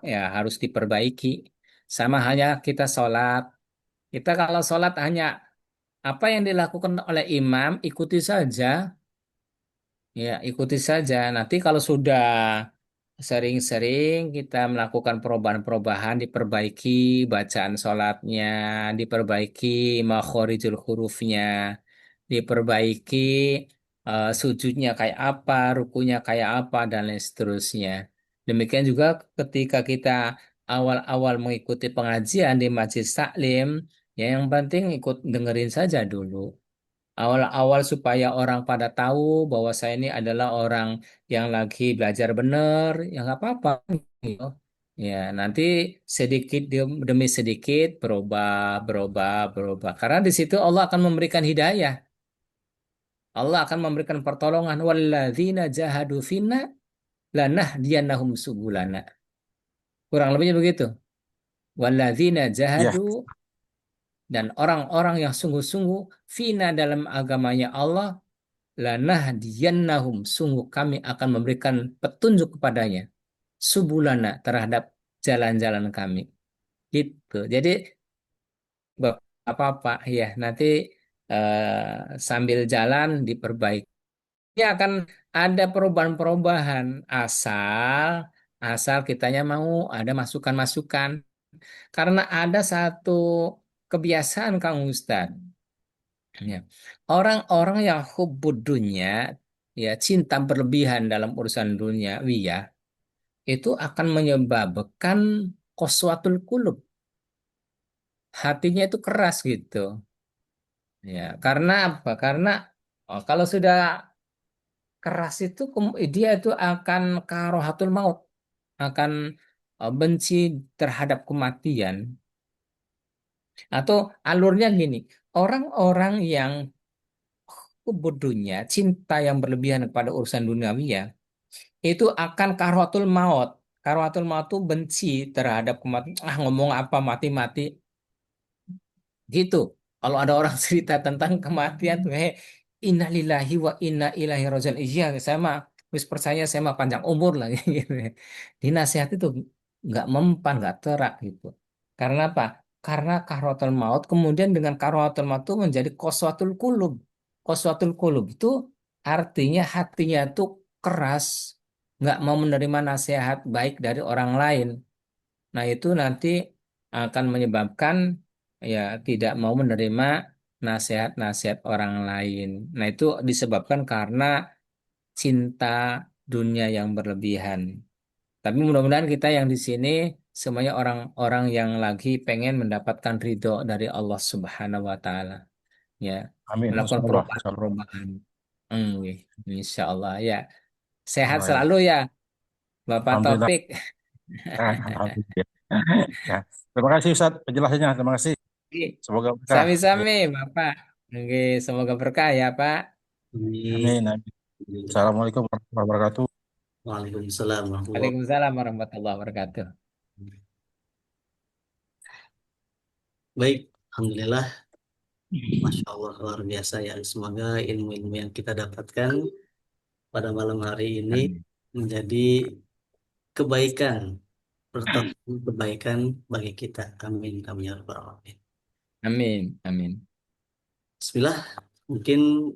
ya harus diperbaiki. Sama hanya kita sholat. Kita kalau sholat hanya apa yang dilakukan oleh imam, ikuti saja. Ya, ikuti saja. Nanti kalau sudah sering-sering kita melakukan perubahan-perubahan, diperbaiki bacaan sholatnya, diperbaiki makhorijul hurufnya, diperbaiki sujudnya kayak apa, rukunya kayak apa, dan lain seterusnya. Demikian juga ketika kita awal-awal mengikuti pengajian di Majelis Taklim, ya yang penting ikut dengerin saja dulu. Awal-awal supaya orang pada tahu bahwa saya ini adalah orang yang lagi belajar benar, ya nggak apa-apa. Gitu. Ya, nanti sedikit demi sedikit berubah, berubah, berubah. Karena di situ Allah akan memberikan hidayah. Allah akan memberikan pertolongan. Walladzina jahadu finna lanahdiyannahum subulana. Kurang lebihnya begitu. Walladzina Ya, jahadu dan orang-orang yang sungguh-sungguh fina dalam agamanya Allah lanahdiyannahum sungguh kami akan memberikan petunjuk kepadanya subulana terhadap jalan-jalan kami gitu. Jadi Bapak ya nanti sambil jalan diperbaiki. Ini akan ada perubahan-perubahan asal asal kitanya mau ada masukan-masukan karena ada satu kebiasaan Kang Ustadz. Ya. Orang-orang yang hubbud dunya, ya cinta berlebihan dalam urusan duniawi ya, itu akan menyebabkan qaswatul qulub. Hatinya itu keras gitu. Ya, karena apa? Karena kalau sudah keras itu dia itu akan karohatul maut, akan benci terhadap kematian. Atau alurnya gini, orang-orang yang hubbud dunya, cinta yang berlebihan kepada urusan duniawi ya, itu akan karwatul maut. Karwatul maut itu benci terhadap kematian. Ah ngomong apa mati-mati gitu. Kalau ada orang cerita tentang kematian tuh, innalillahi wa inna ilaihi rajiun. Iya, saya mah wis percaya saya mah panjang umur lah gitu. Dinasihati itu nggak mempan, nggak terak gitu. Karena apa? Karena karwatul maut kemudian dengan karwatul maut itu menjadi qaswatul qulub. Qaswatul qulub itu artinya hatinya itu keras, nggak mau menerima nasihat baik dari orang lain. Nah, itu nanti akan menyebabkan ya tidak mau menerima nasihat-nasihat orang lain. Nah, itu disebabkan karena cinta dunia yang berlebihan. Tapi mudah-mudahan kita yang di sini semuanya orang-orang yang lagi pengen mendapatkan ridho dari Allah Subhanahu wa taala, ya. amin. Melakukan Masya Allah. Masya Allah. perubahan-perubahan. Insya Allah ya. Sehat Oh, ya. selalu ya, Bapak Alhamdulillah. Topik. Ya, alhamdulillah. Ya. Terima kasih Ustaz penjelasannya. Terima kasih. Oke. Semoga berkah. Ya. Sami-sami, Bapak. Oke, semoga berkah ya, Pak. Amin. Amin. Amin. Assalamualaikum warahmatullahi wabarakatuh. Waalaikumsalam warahmatullahi Waalaikumsalam warahmatullahi wabarakatuh. wabarakatuh. Baik, Alhamdulillah, Masya Allah luar biasa ya. Semoga ilmu-ilmu yang kita dapatkan pada malam hari ini Amin. menjadi kebaikan, pertolongan kebaikan bagi kita. Amin, amin ya rabbal alamin. Amin. Amin. Bismillah, mungkin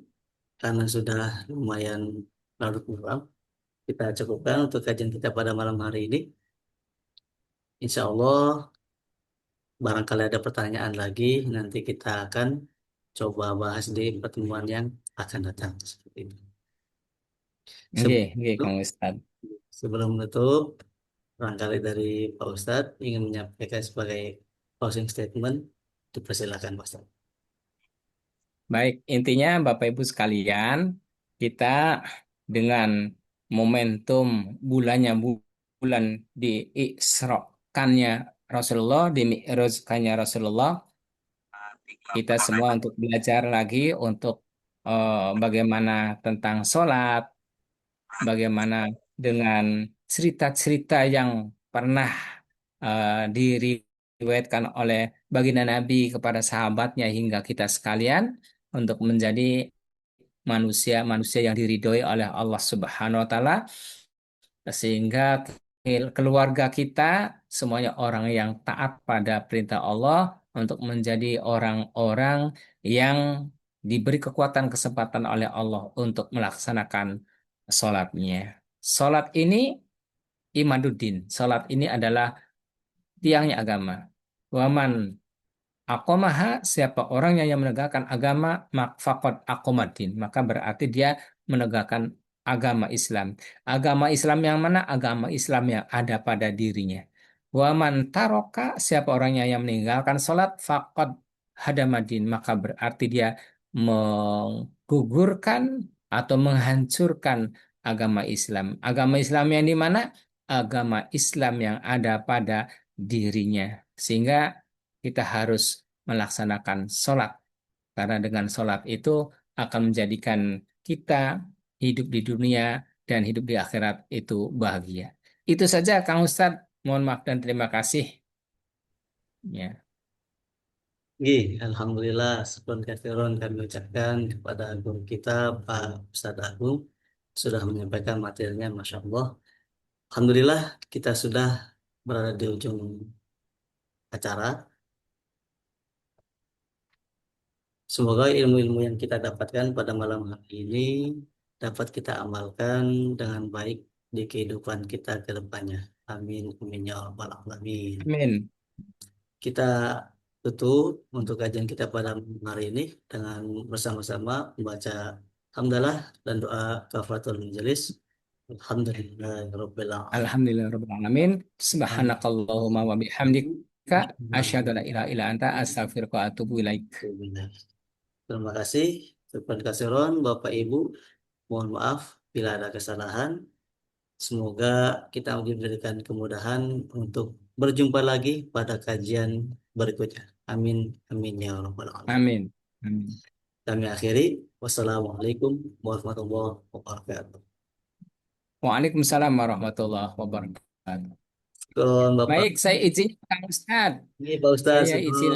karena sudah lumayan larut malam, kita cukupkan untuk kajian kita pada malam hari ini. Insya Allah, barangkali ada pertanyaan lagi, nanti kita akan coba bahas di pertemuan yang akan datang. Seperti itu. Oke, Sebelum oke, menutup, Kang Ustad. sebelum menutup, barangkali dari Pak Ustadz ingin menyampaikan sebagai closing statement, dipersilakan Pak Ustadz. Baik, intinya Bapak Ibu sekalian, kita dengan momentum bulannya bulan di Isra-kannya Rasulullah, di Mi'rajkannya Rasulullah, kita semua untuk belajar lagi untuk bagaimana tentang sholat, bagaimana dengan cerita-cerita yang pernah diriwayatkan oleh baginda Nabi kepada sahabatnya hingga kita sekalian untuk menjadi manusia-manusia yang diridhoi oleh Allah Subhanahu wa taala sehingga keluarga kita semuanya orang yang taat pada perintah Allah untuk menjadi orang-orang yang diberi kekuatan kesempatan oleh Allah untuk melaksanakan sholatnya. Sholat ini imaduddin. Sholat ini adalah tiangnya agama. Waman akomaha, siapa orangnya yang menegakkan agama, fakot akomadin. Maka berarti dia menegakkan agama Islam. Agama Islam yang mana? Agama Islam yang ada pada dirinya. Waman taroka, siapa orangnya yang meninggalkan sholat, fakot hadamadin. Maka berarti dia menggugurkan atau menghancurkan agama Islam. Agama Islam yang di mana? Agama Islam yang ada pada dirinya. Sehingga kita harus melaksanakan sholat. Karena dengan sholat itu akan menjadikan kita hidup di dunia dan hidup di akhirat itu bahagia. Itu saja Kang Ustadz. Mohon maaf dan terima kasih. Ya. Gih, Alhamdulillah, sekian kasiron kami ucapkan kepada guru kita, Pak Ustadz Agung, sudah menyampaikan materinya, Masya Allah. Alhamdulillah, kita sudah berada di ujung acara. Semoga ilmu-ilmu yang kita dapatkan pada malam hari ini dapat kita amalkan dengan baik di kehidupan kita ke depannya. Amin, amin ya rabbal alamin. Amin. Kita tutup untuk kajian kita pada hari ini dengan bersama-sama membaca hamdalah dan doa kafaratul majelis. Alhamdulillahirabbil Alhamdulillah Rabbil Alamin. alamin. Subhanakallahumma wa bihamdika. Asyhadu an la ilaha illa anta astaghfiruka wa atubu ilaik. Terima kasih. Terima kasih Ron, Bapak Ibu. Mohon maaf bila ada kesalahan. Semoga kita diberikan kemudahan untuk berjumpa lagi pada kajian berikutnya. Amin. Amin ya rabbal alamin. Amin. Amin. Kami akhiri. Wassalamualaikum warahmatullahi wabarakatuh. Waalaikumsalam warahmatullahi wabarakatuh. Kon Bapak, Baik, saya izin Kang Ustadz. ini Pak Ustaz. Saya izin.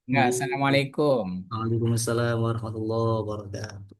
Enggak, Ini. Assalamualaikum. Waalaikumsalam warahmatullahi wabarakatuh.